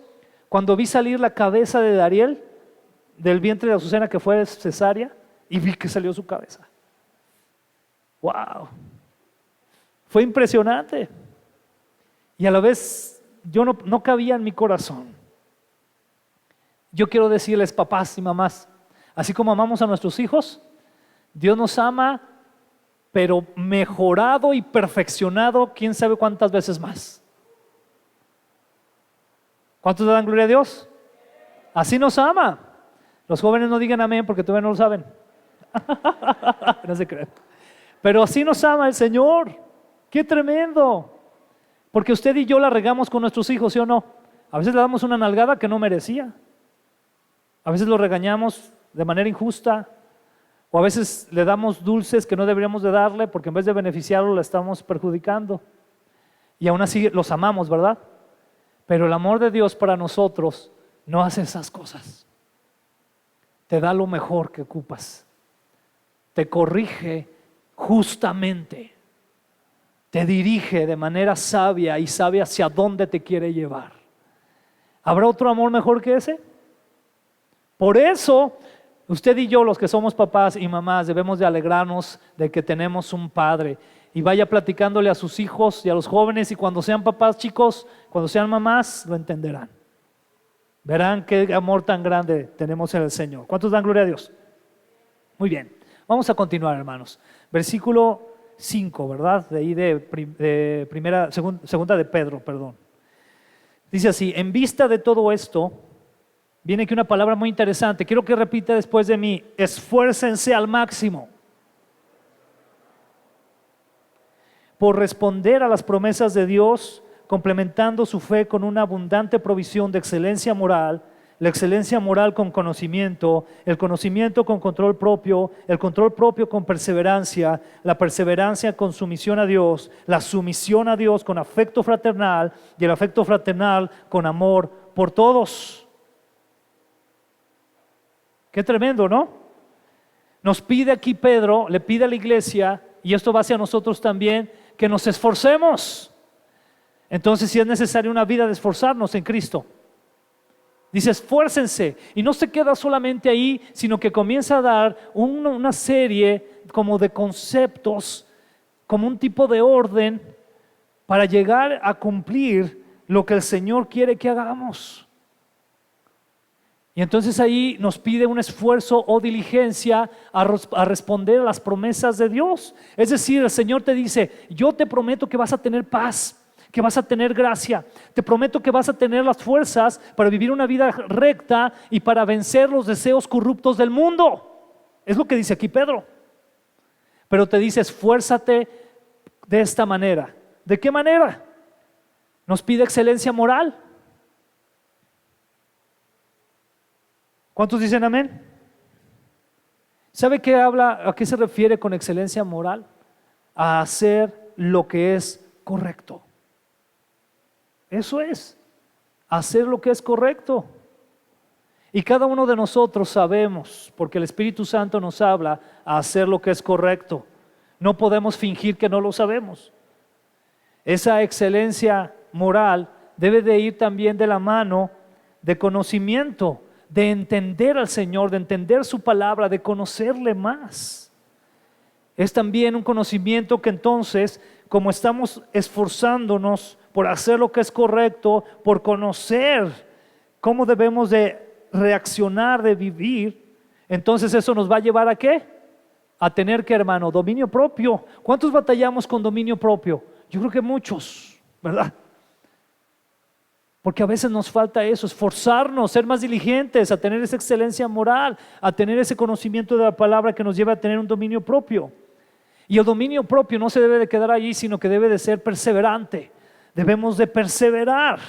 A: cuando vi salir la cabeza de Dariel del vientre de Azucena, que fue cesárea, y vi que salió su cabeza. ¡Wow! Fue impresionante. Y a la vez yo no cabía en mi corazón. Yo quiero decirles, papás y mamás, así como amamos a nuestros hijos, Dios nos ama, pero mejorado y perfeccionado, quién sabe cuántas veces más. ¿Cuántos le dan gloria a Dios? Así nos ama. Los jóvenes no digan amén porque todavía no lo saben. No se crean. Pero así nos ama el Señor. ¡Qué tremendo! Porque usted y yo la regamos con nuestros hijos, ¿sí o no? A veces le damos una nalgada que no merecía. A veces lo regañamos de manera injusta. O a veces le damos dulces que no deberíamos de darle porque en vez de beneficiarlo le estamos perjudicando. Y aún así los amamos, ¿verdad? Pero el amor de Dios para nosotros no hace esas cosas. Te da lo mejor que ocupas. Te corrige justamente. Te dirige de manera sabia y sabe hacia dónde te quiere llevar. ¿Habrá otro amor mejor que ese? Por eso, usted y yo, los que somos papás y mamás, debemos de alegrarnos de que tenemos un Padre. Y vaya platicándole a sus hijos y a los jóvenes, y cuando sean papás, chicos, cuando sean mamás, lo entenderán. Verán qué amor tan grande tenemos en el Señor. ¿Cuántos dan gloria a Dios? Muy bien, vamos a continuar, hermanos. Versículo 5, ¿verdad? De ahí segunda de Pedro, perdón. Dice así: en vista de todo esto, viene aquí una palabra muy interesante. Quiero que repita después de mí: esfuércense al máximo por responder a las promesas de Dios, complementando su fe con una abundante provisión de excelencia moral, la excelencia moral con conocimiento, el conocimiento con control propio, el control propio con perseverancia, la perseverancia con sumisión a Dios, la sumisión a Dios con afecto fraternal y el afecto fraternal con amor por todos. Qué tremendo, ¿no? Nos pide aquí Pedro, le pide a la iglesia, y esto va hacia nosotros también, que nos esforcemos. Entonces, si es necesaria una vida de esforzarnos en Cristo. Dice, esfuércense. Y no se queda solamente ahí, sino que comienza a dar una serie como de conceptos, como un tipo de orden para llegar a cumplir lo que el Señor quiere que hagamos. Y entonces ahí nos pide un esfuerzo o diligencia a responder a las promesas de Dios. Es decir, el Señor te dice, yo te prometo que vas a tener paz, que vas a tener gracia, te prometo que vas a tener las fuerzas para vivir una vida recta y para vencer los deseos corruptos del mundo. Es lo que dice aquí Pedro. Pero te dice, esfuérzate de esta manera. ¿De qué manera? Nos pide excelencia moral. ¿Cuántos dicen amén? ¿Sabe qué habla, a qué se refiere con excelencia moral? A hacer lo que es correcto. Eso es, hacer lo que es correcto. Y cada uno de nosotros sabemos, porque el Espíritu Santo nos habla a hacer lo que es correcto. No podemos fingir que no lo sabemos. Esa excelencia moral debe de ir también de la mano de conocimiento, de entender al Señor, de entender su palabra, de conocerle más. Es también un conocimiento que entonces, como estamos esforzándonos por hacer lo que es correcto, por conocer cómo debemos de reaccionar, de vivir, entonces eso nos va a llevar ¿a qué? A tener que, hermano, dominio propio. ¿Cuántos batallamos con dominio propio? Yo creo que muchos, ¿verdad? Porque a veces nos falta eso, esforzarnos, ser más diligentes, a tener esa excelencia moral, a tener ese conocimiento de la palabra que nos lleva a tener un dominio propio. Y el dominio propio no se debe de quedar allí, sino que debe de ser perseverante. Debemos de perseverar.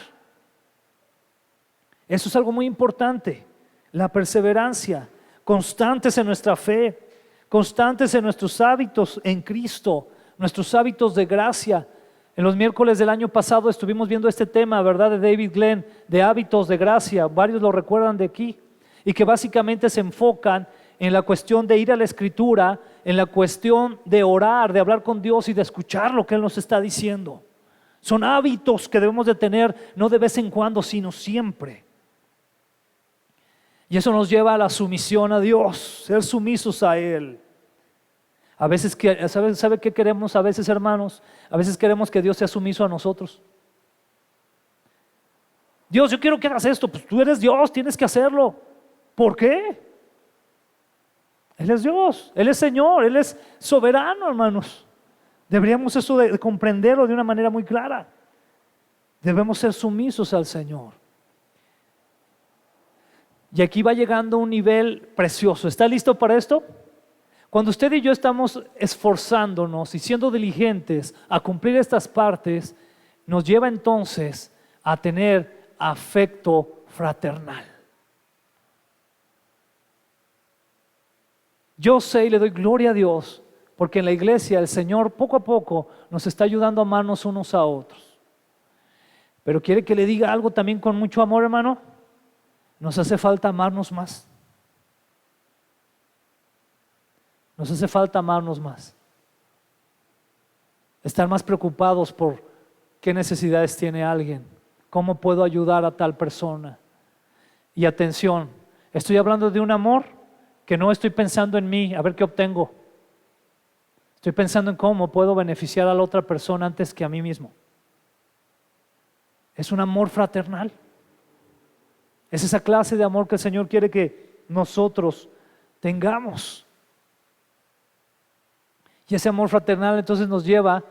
A: Eso es algo muy importante, la perseverancia, constantes en nuestra fe, constantes en nuestros hábitos en Cristo, nuestros hábitos de gracia. En los miércoles del año pasado estuvimos viendo este tema, ¿verdad? De David Glenn, de hábitos de gracia. Varios lo recuerdan de aquí. Y que básicamente se enfocan en la cuestión de ir a la Escritura, en la cuestión de orar, de hablar con Dios y de escuchar lo que Él nos está diciendo. Son hábitos que debemos de tener, no de vez en cuando, sino siempre. Y eso nos lleva a la sumisión a Dios, ser sumisos a Él. A veces, ¿sabe qué queremos a veces, hermanos? A veces queremos que Dios sea sumiso a nosotros. Dios, yo quiero que hagas esto. Pues tú eres Dios, tienes que hacerlo. ¿Por qué? Él es Dios, Él es Señor, Él es soberano, hermanos. Deberíamos eso de comprenderlo de una manera muy clara. Debemos ser sumisos al Señor. Y aquí va llegando un nivel precioso. ¿Está listo para esto? Cuando usted y yo estamos esforzándonos y siendo diligentes a cumplir estas partes, nos lleva entonces a tener afecto fraternal. Yo sé y le doy gloria a Dios porque en la iglesia el Señor poco a poco nos está ayudando a amarnos unos a otros. Pero quiere que le diga algo también con mucho amor, hermano. Nos hace falta amarnos más. Nos hace falta amarnos más. Estar más preocupados por qué necesidades tiene alguien, cómo puedo ayudar a tal persona. Y atención, estoy hablando de un amor que no estoy pensando en mí, a ver qué obtengo. Estoy pensando en cómo puedo beneficiar a la otra persona antes que a mí mismo. Es un amor fraternal. Es esa clase de amor que el Señor quiere que nosotros tengamos. Y ese amor fraternal entonces nos lleva,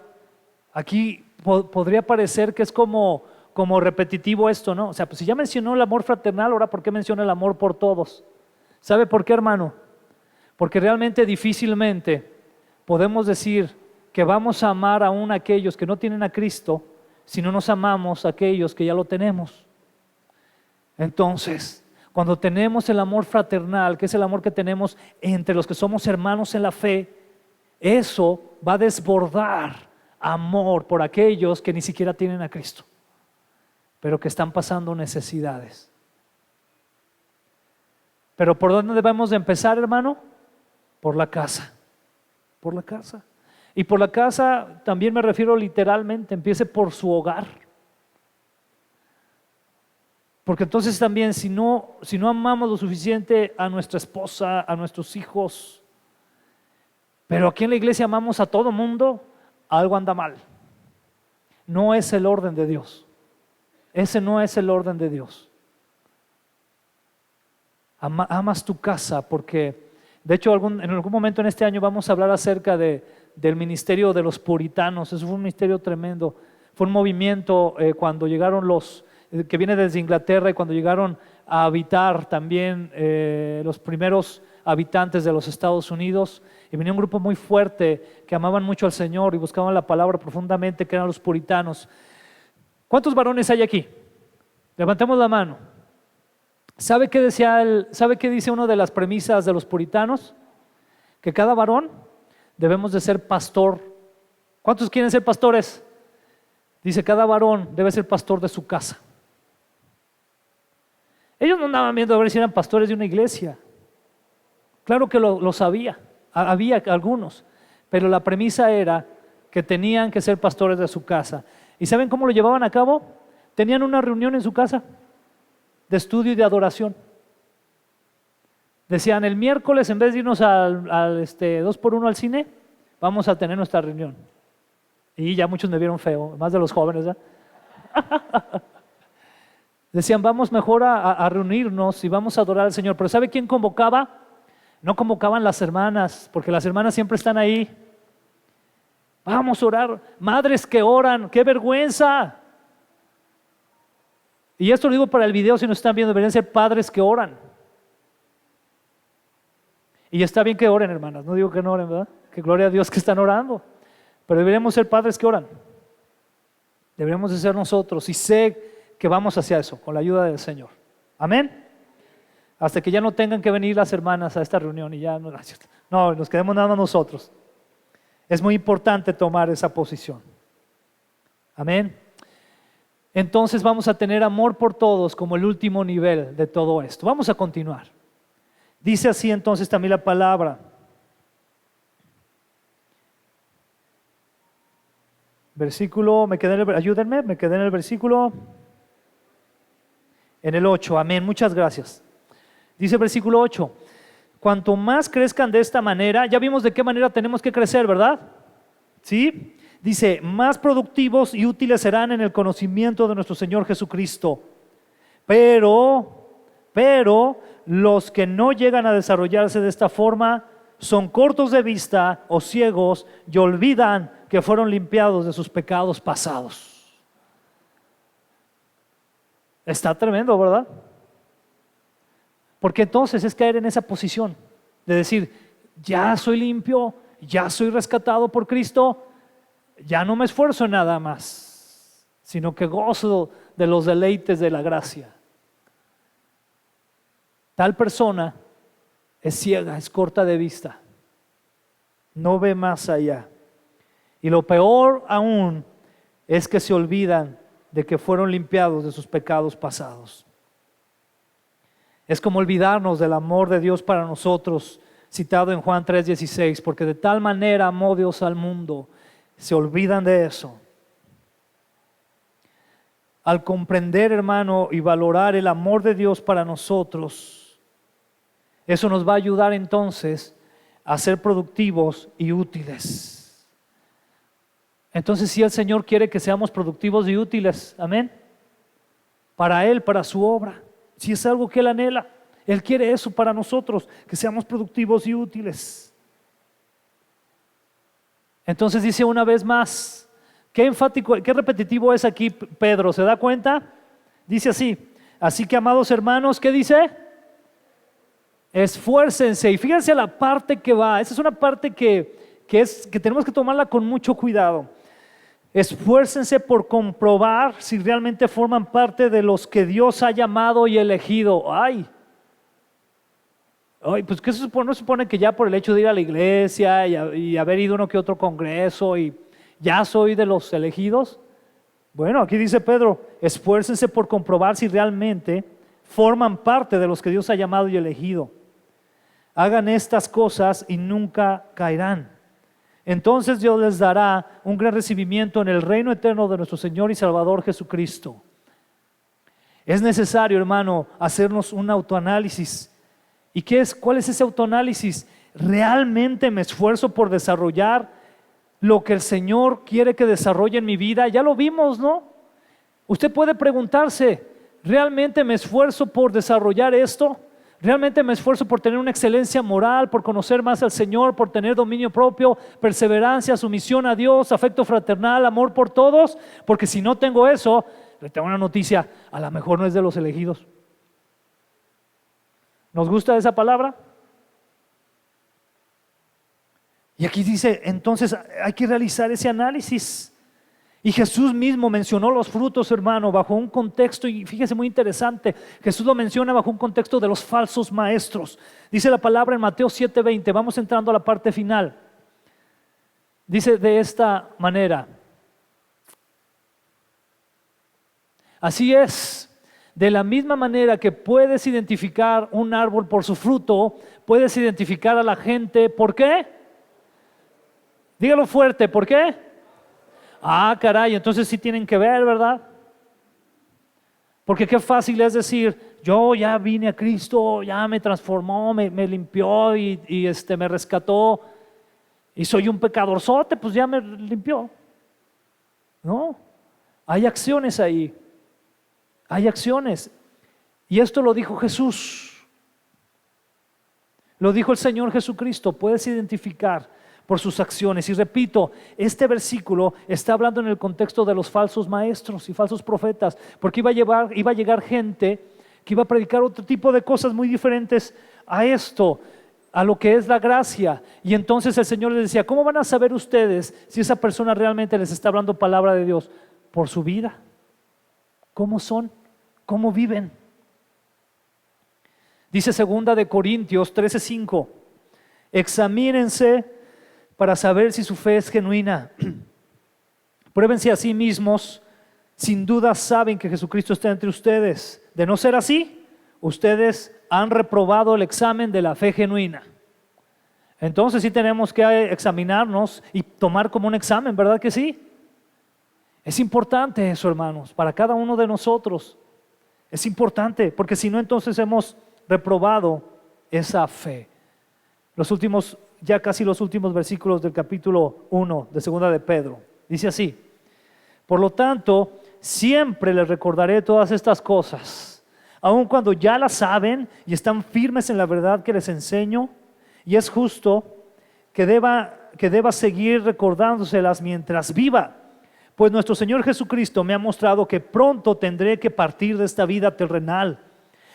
A: aquí podría parecer que es como repetitivo esto, ¿no? O sea, pues si ya mencionó el amor fraternal, ahora ¿por qué menciona el amor por todos? ¿Sabe por qué, hermano? Porque realmente difícilmente podemos decir que vamos a amar aún a aquellos que no tienen a Cristo si no nos amamos a aquellos que ya lo tenemos. Entonces, cuando tenemos el amor fraternal, que es el amor que tenemos entre los que somos hermanos en la fe, eso va a desbordar amor por aquellos que ni siquiera tienen a Cristo, pero que están pasando necesidades. Pero ¿por dónde debemos de empezar, hermano? Por la casa. Por la casa. Y por la casa también me refiero literalmente, empiece por su hogar. Porque entonces también si no amamos lo suficiente a nuestra esposa, a nuestros hijos, pero aquí en la iglesia amamos a todo mundo, algo anda mal. No es el orden de Dios. Ese no es el orden de Dios. Amas tu casa porque, de hecho, en algún momento en este año vamos a hablar acerca del ministerio de los puritanos. Eso fue un ministerio tremendo. Fue un movimiento cuando llegaron que viene desde Inglaterra y cuando llegaron a habitar también los primeros habitantes de los Estados Unidos. Y venía un grupo muy fuerte que amaban mucho al Señor y buscaban la palabra profundamente, que eran los puritanos. ¿Cuántos varones hay aquí? Levantemos la mano. ¿Sabe qué dice una de las premisas de los puritanos? Que cada varón debemos de ser pastor. ¿Cuántos quieren ser pastores? Dice, cada varón debe ser pastor de su casa. Ellos no andaban viendo a ver si eran pastores de una iglesia. Claro que lo sabía, había algunos, pero la premisa era que tenían que ser pastores de su casa. ¿Y saben cómo lo llevaban a cabo? Tenían una reunión en su casa de estudio y de adoración. Decían, el miércoles en vez de irnos al 2x1 al cine, vamos a tener nuestra reunión. Y ya muchos me vieron feo, más de los jóvenes, ¿verdad? Decían, vamos mejor a reunirnos y vamos a adorar al Señor. Pero ¿sabe quién convocaba? No convocaban las hermanas, porque las hermanas siempre están ahí. Vamos a orar. Madres que oran, ¡qué vergüenza! Y esto lo digo para el video, si nos están viendo, deberían ser padres que oran. Y está bien que oren, hermanas, no digo que no oren, ¿verdad? Que gloria a Dios que están orando. Pero deberíamos ser padres que oran. Deberíamos de ser nosotros. Y sé que vamos hacia eso, con la ayuda del Señor. Amén. Hasta que ya no tengan que venir las hermanas a esta reunión y ya no, nos quedemos nada más nosotros. Es muy importante tomar esa posición. Amén. Entonces vamos a tener amor por todos como el último nivel de todo esto. Vamos a continuar. Dice así entonces también la palabra. Versículo, ayúdenme, me quedé en el versículo, en el 8, amén, muchas gracias. Dice el versículo 8, cuanto más crezcan de esta manera, ya vimos de qué manera tenemos que crecer, ¿verdad? ¿Sí? Dice, más productivos y útiles serán en el conocimiento de nuestro Señor Jesucristo. Pero los que no llegan a desarrollarse de esta forma son cortos de vista o ciegos y olvidan que fueron limpiados de sus pecados pasados. Está tremendo, ¿verdad? Porque entonces es caer en esa posición de decir, ya soy limpio, ya soy rescatado por Cristo, ya no me esfuerzo en nada más, sino que gozo de los deleites de la gracia. Tal persona es ciega, es corta de vista, no ve más allá. Y lo peor aún es que se olvidan de que fueron limpiados de sus pecados pasados. Es como olvidarnos del amor de Dios para nosotros, citado en Juan 3:16, porque de tal manera amó Dios al mundo. Se olvidan de eso. Al comprender, hermano, y valorar el amor de Dios para nosotros, eso nos va a ayudar entonces a ser productivos y útiles. Entonces, si el Señor quiere que seamos productivos y útiles, amén, para Él, para su obra, si es algo que Él anhela, Él quiere eso para nosotros, que seamos productivos y útiles. Entonces dice una vez más, qué enfático, qué repetitivo es aquí Pedro, ¿se da cuenta? Dice así que amados hermanos, ¿qué dice? Esfuércense, y fíjense la parte que va, esa es una parte que tenemos que tomarla con mucho cuidado. Esfuércense por comprobar si realmente forman parte de los que Dios ha llamado y elegido. Ay, pues ¿qué se supone? ¿No se supone que ya por el hecho de ir a la iglesia y haber ido a uno que otro congreso y ya soy de los elegidos? Bueno, aquí dice Pedro, esfuércense por comprobar si realmente forman parte de los que Dios ha llamado y elegido. Hagan estas cosas y nunca caerán. Entonces Dios les dará un gran recibimiento en el reino eterno de nuestro Señor y Salvador Jesucristo. Es necesario, hermano, hacernos un autoanálisis. ¿Y cuál es ese autoanálisis? ¿Realmente me esfuerzo por desarrollar lo que el Señor quiere que desarrolle en mi vida? Ya lo vimos, ¿no? Usted puede preguntarse, ¿realmente me esfuerzo por desarrollar esto? ¿Realmente me esfuerzo por tener una excelencia moral, por conocer más al Señor, por tener dominio propio, perseverancia, sumisión a Dios, afecto fraternal, amor por todos? Porque si no tengo eso, le tengo una noticia, a lo mejor no es de los elegidos. ¿Nos gusta esa palabra? Y aquí dice, entonces hay que realizar ese análisis. Y Jesús mismo mencionó los frutos, hermano, bajo un contexto, y fíjese muy interesante, Jesús lo menciona bajo un contexto de los falsos maestros. Dice la palabra en Mateo 7:20, vamos entrando a la parte final. Dice de esta manera, así es, de la misma manera que puedes identificar un árbol por su fruto, puedes identificar a la gente, ¿por qué? Dígalo fuerte, ¿por qué? Ah, caray, entonces sí tienen que ver, ¿verdad? Porque qué fácil es decir, yo ya vine a Cristo, ya me transformó, me limpió y me rescató y soy un pecadorzote, pues ya me limpió. No, hay acciones ahí, hay acciones. Y esto lo dijo Jesús, lo dijo el Señor Jesucristo, puedes identificar por sus acciones. Y repito, este versículo está hablando en el contexto de los falsos maestros y falsos profetas, porque iba a llegar gente que iba a predicar otro tipo de cosas muy diferentes a esto, a lo que es la gracia. Y entonces el Señor les decía, ¿cómo van a saber ustedes si esa persona realmente les está hablando palabra de Dios? Por su vida. ¿Cómo son? ¿Cómo viven? Dice 2 Corintios 13:5, examínense para saber si su fe es genuina. Pruébense a sí mismos, sin duda saben que Jesucristo está entre ustedes. De no ser así, ustedes han reprobado el examen de la fe genuina. Entonces sí tenemos que examinarnos y tomar como un examen, ¿verdad que sí? Es importante eso, hermanos, para cada uno de nosotros. Es importante, porque si no, entonces hemos reprobado esa fe. Ya casi los últimos versículos del capítulo 1 de segunda de Pedro. Dice así: por lo tanto, siempre les recordaré todas estas cosas, aun cuando ya las saben y están firmes en la verdad que les enseño, y es justo que deba seguir recordándoselas mientras viva. Pues nuestro Señor Jesucristo me ha mostrado que pronto tendré que partir de esta vida terrenal.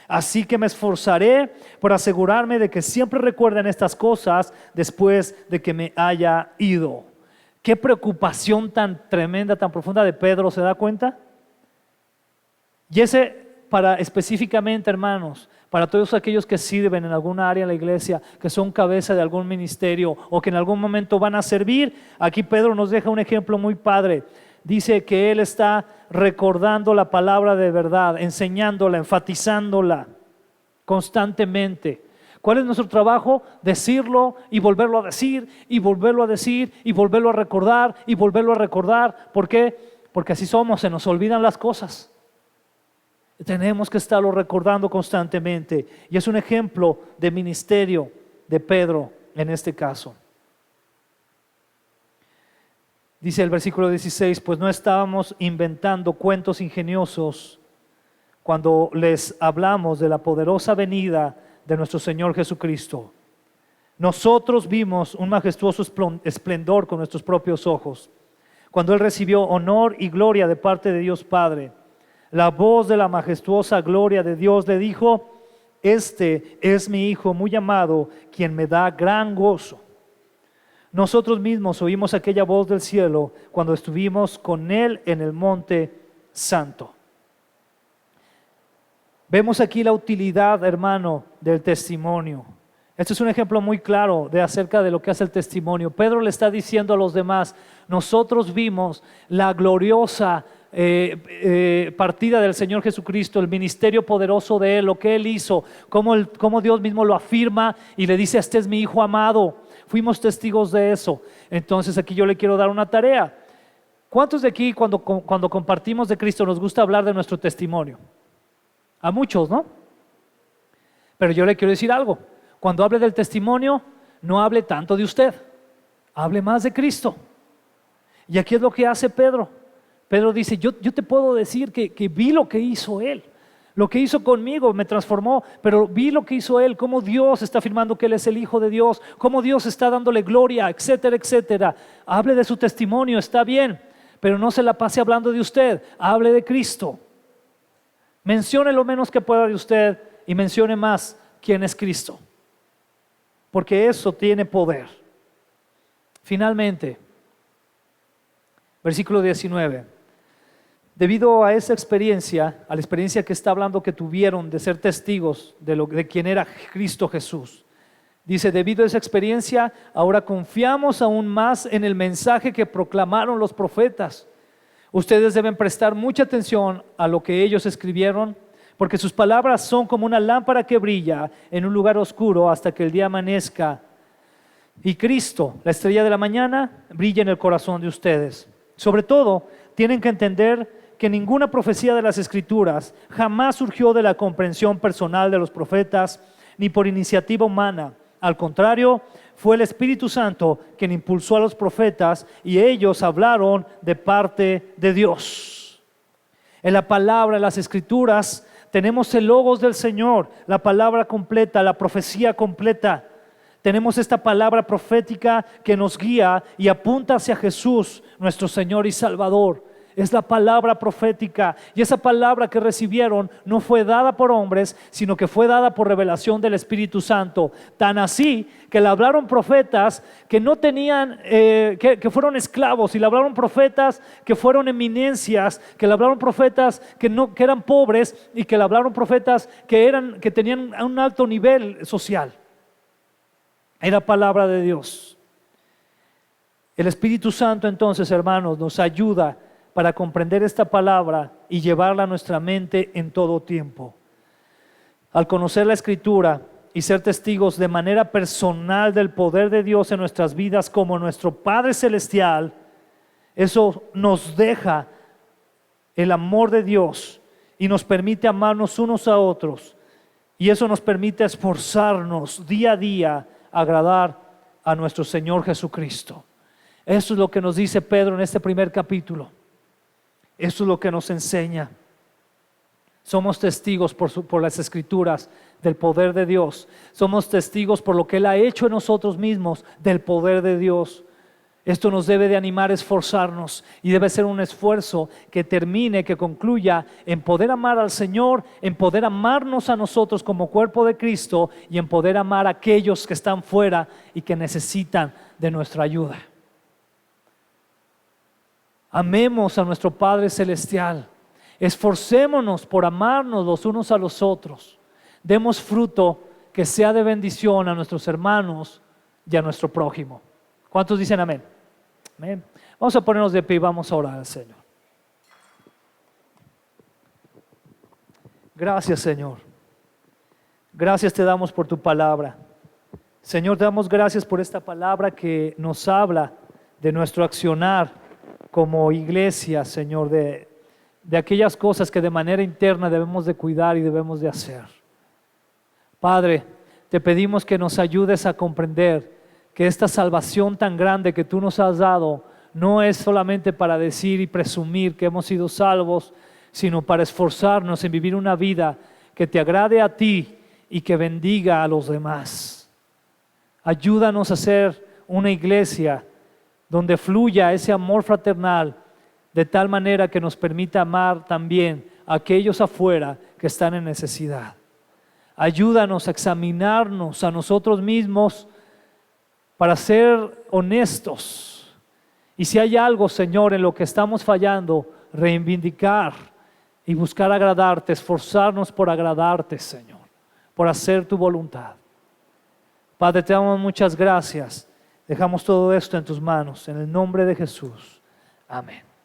A: Así que me esforzaré por asegurarme de que siempre recuerden estas cosas después de que me haya ido. Qué preocupación tan tremenda, tan profunda de Pedro, ¿se da cuenta? Y específicamente, hermanos, para todos aquellos que sirven en alguna área de la iglesia, que son cabeza de algún ministerio o que en algún momento van a servir, aquí Pedro nos deja un ejemplo muy padre. Dice que él está recordando la palabra de verdad, enseñándola, enfatizándola constantemente. ¿Cuál es nuestro trabajo? Decirlo y volverlo a decir, y volverlo a decir, y volverlo a recordar, y volverlo a recordar. ¿Por qué? Porque así somos, se nos olvidan las cosas. Tenemos que estarlo recordando constantemente. Y es un ejemplo de ministerio de Pedro en este caso. Dice el versículo 16, pues no estábamos inventando cuentos ingeniosos cuando les hablamos de la poderosa venida de nuestro Señor Jesucristo. Nosotros vimos un majestuoso esplendor con nuestros propios ojos, cuando Él recibió honor y gloria de parte de Dios Padre. La voz de la majestuosa gloria de Dios le dijo: este es mi Hijo muy amado, quien me da gran gozo. Nosotros mismos oímos aquella voz del cielo cuando estuvimos con Él en el monte santo. Vemos aquí la utilidad, hermano, del testimonio. Este es un ejemplo muy claro acerca de lo que hace el testimonio. Pedro le está diciendo a los demás: nosotros vimos la gloriosa partida del Señor Jesucristo, el ministerio poderoso de Él, lo que Él hizo, cómo Dios mismo lo afirma y le dice: este es mi Hijo amado. Fuimos testigos de eso. Entonces aquí yo le quiero dar una tarea. ¿Cuántos de aquí cuando compartimos de Cristo nos gusta hablar de nuestro testimonio? A muchos, ¿no? Pero yo le quiero decir algo. Cuando hable del testimonio, no hable tanto de usted, hable más de Cristo. Y aquí es lo que hace Pedro. Pedro dice: yo te puedo decir que vi lo que hizo Él. Lo que hizo conmigo me transformó, pero vi lo que hizo Él, cómo Dios está afirmando que Él es el Hijo de Dios, cómo Dios está dándole gloria, etcétera, etcétera. Hable de su testimonio, está bien, pero no se la pase hablando de usted, hable de Cristo. Mencione lo menos que pueda de usted y mencione más quién es Cristo, porque eso tiene poder. Finalmente, versículo 19. Debido a esa experiencia, a la experiencia que está hablando que tuvieron de ser testigos de quién era Cristo Jesús, dice: debido a esa experiencia, ahora confiamos aún más en el mensaje que proclamaron los profetas. Ustedes deben prestar mucha atención a lo que ellos escribieron, porque sus palabras son como una lámpara que brilla en un lugar oscuro hasta que el día amanezca. Y Cristo, la estrella de la mañana, brilla en el corazón de ustedes. Sobre todo, tienen que entender que ninguna profecía de las Escrituras jamás surgió de la comprensión personal de los profetas, ni por iniciativa humana. Al contrario, fue el Espíritu Santo quien impulsó a los profetas y ellos hablaron de parte de Dios. En la palabra, en las Escrituras, tenemos el logos del Señor, la palabra completa, la profecía completa. Tenemos esta palabra profética que nos guía y apunta hacia Jesús, nuestro Señor y Salvador. Es la palabra profética, y esa palabra que recibieron no fue dada por hombres, sino que fue dada por revelación del Espíritu Santo. Tan así que le hablaron profetas que no tenían, que fueron esclavos, y le hablaron profetas que fueron eminencias, que le hablaron profetas que eran pobres, y que le hablaron profetas que tenían un alto nivel social. Era palabra de Dios. El Espíritu Santo entonces, hermanos, nos ayuda para comprender esta palabra y llevarla a nuestra mente en todo tiempo. Al conocer la Escritura y ser testigos de manera personal del poder de Dios en nuestras vidas como nuestro Padre Celestial, eso nos deja el amor de Dios y nos permite amarnos unos a otros. Y eso nos permite esforzarnos día a día a agradar a nuestro Señor Jesucristo. Eso es lo que nos dice Pedro en este primer capítulo. Eso es lo que nos enseña. Somos testigos por las Escrituras del poder de Dios. Somos testigos por lo que Él ha hecho en nosotros mismos del poder de Dios. Esto nos debe de animar a esforzarnos y debe ser un esfuerzo que termine, que concluya en poder amar al Señor, en poder amarnos a nosotros como cuerpo de Cristo y en poder amar a aquellos que están fuera y que necesitan de nuestra ayuda. Amemos a nuestro Padre Celestial. Esforcémonos por amarnos los unos a los otros. Demos fruto que sea de bendición a nuestros hermanos y a nuestro prójimo. ¿Cuántos dicen amén? Amén. Vamos a ponernos de pie y vamos a orar al Señor. Gracias, Señor. Gracias te damos por tu palabra. Señor, te damos gracias por esta palabra que nos habla de nuestro accionar como iglesia, Señor, de aquellas cosas que de manera interna debemos de cuidar y debemos de hacer. Padre, te pedimos que nos ayudes a comprender que esta salvación tan grande que tú nos has dado no es solamente para decir y presumir que hemos sido salvos, sino para esforzarnos en vivir una vida que te agrade a ti y que bendiga a los demás. Ayúdanos a ser una iglesia donde fluya ese amor fraternal de tal manera que nos permita amar también a aquellos afuera que están en necesidad. Ayúdanos a examinarnos a nosotros mismos para ser honestos. Y si hay algo, Señor, en lo que estamos fallando, reivindicar y buscar agradarte, esforzarnos por agradarte, Señor, por hacer tu voluntad. Padre, te damos muchas gracias. Dejamos todo esto en tus manos, en el nombre de Jesús. Amén.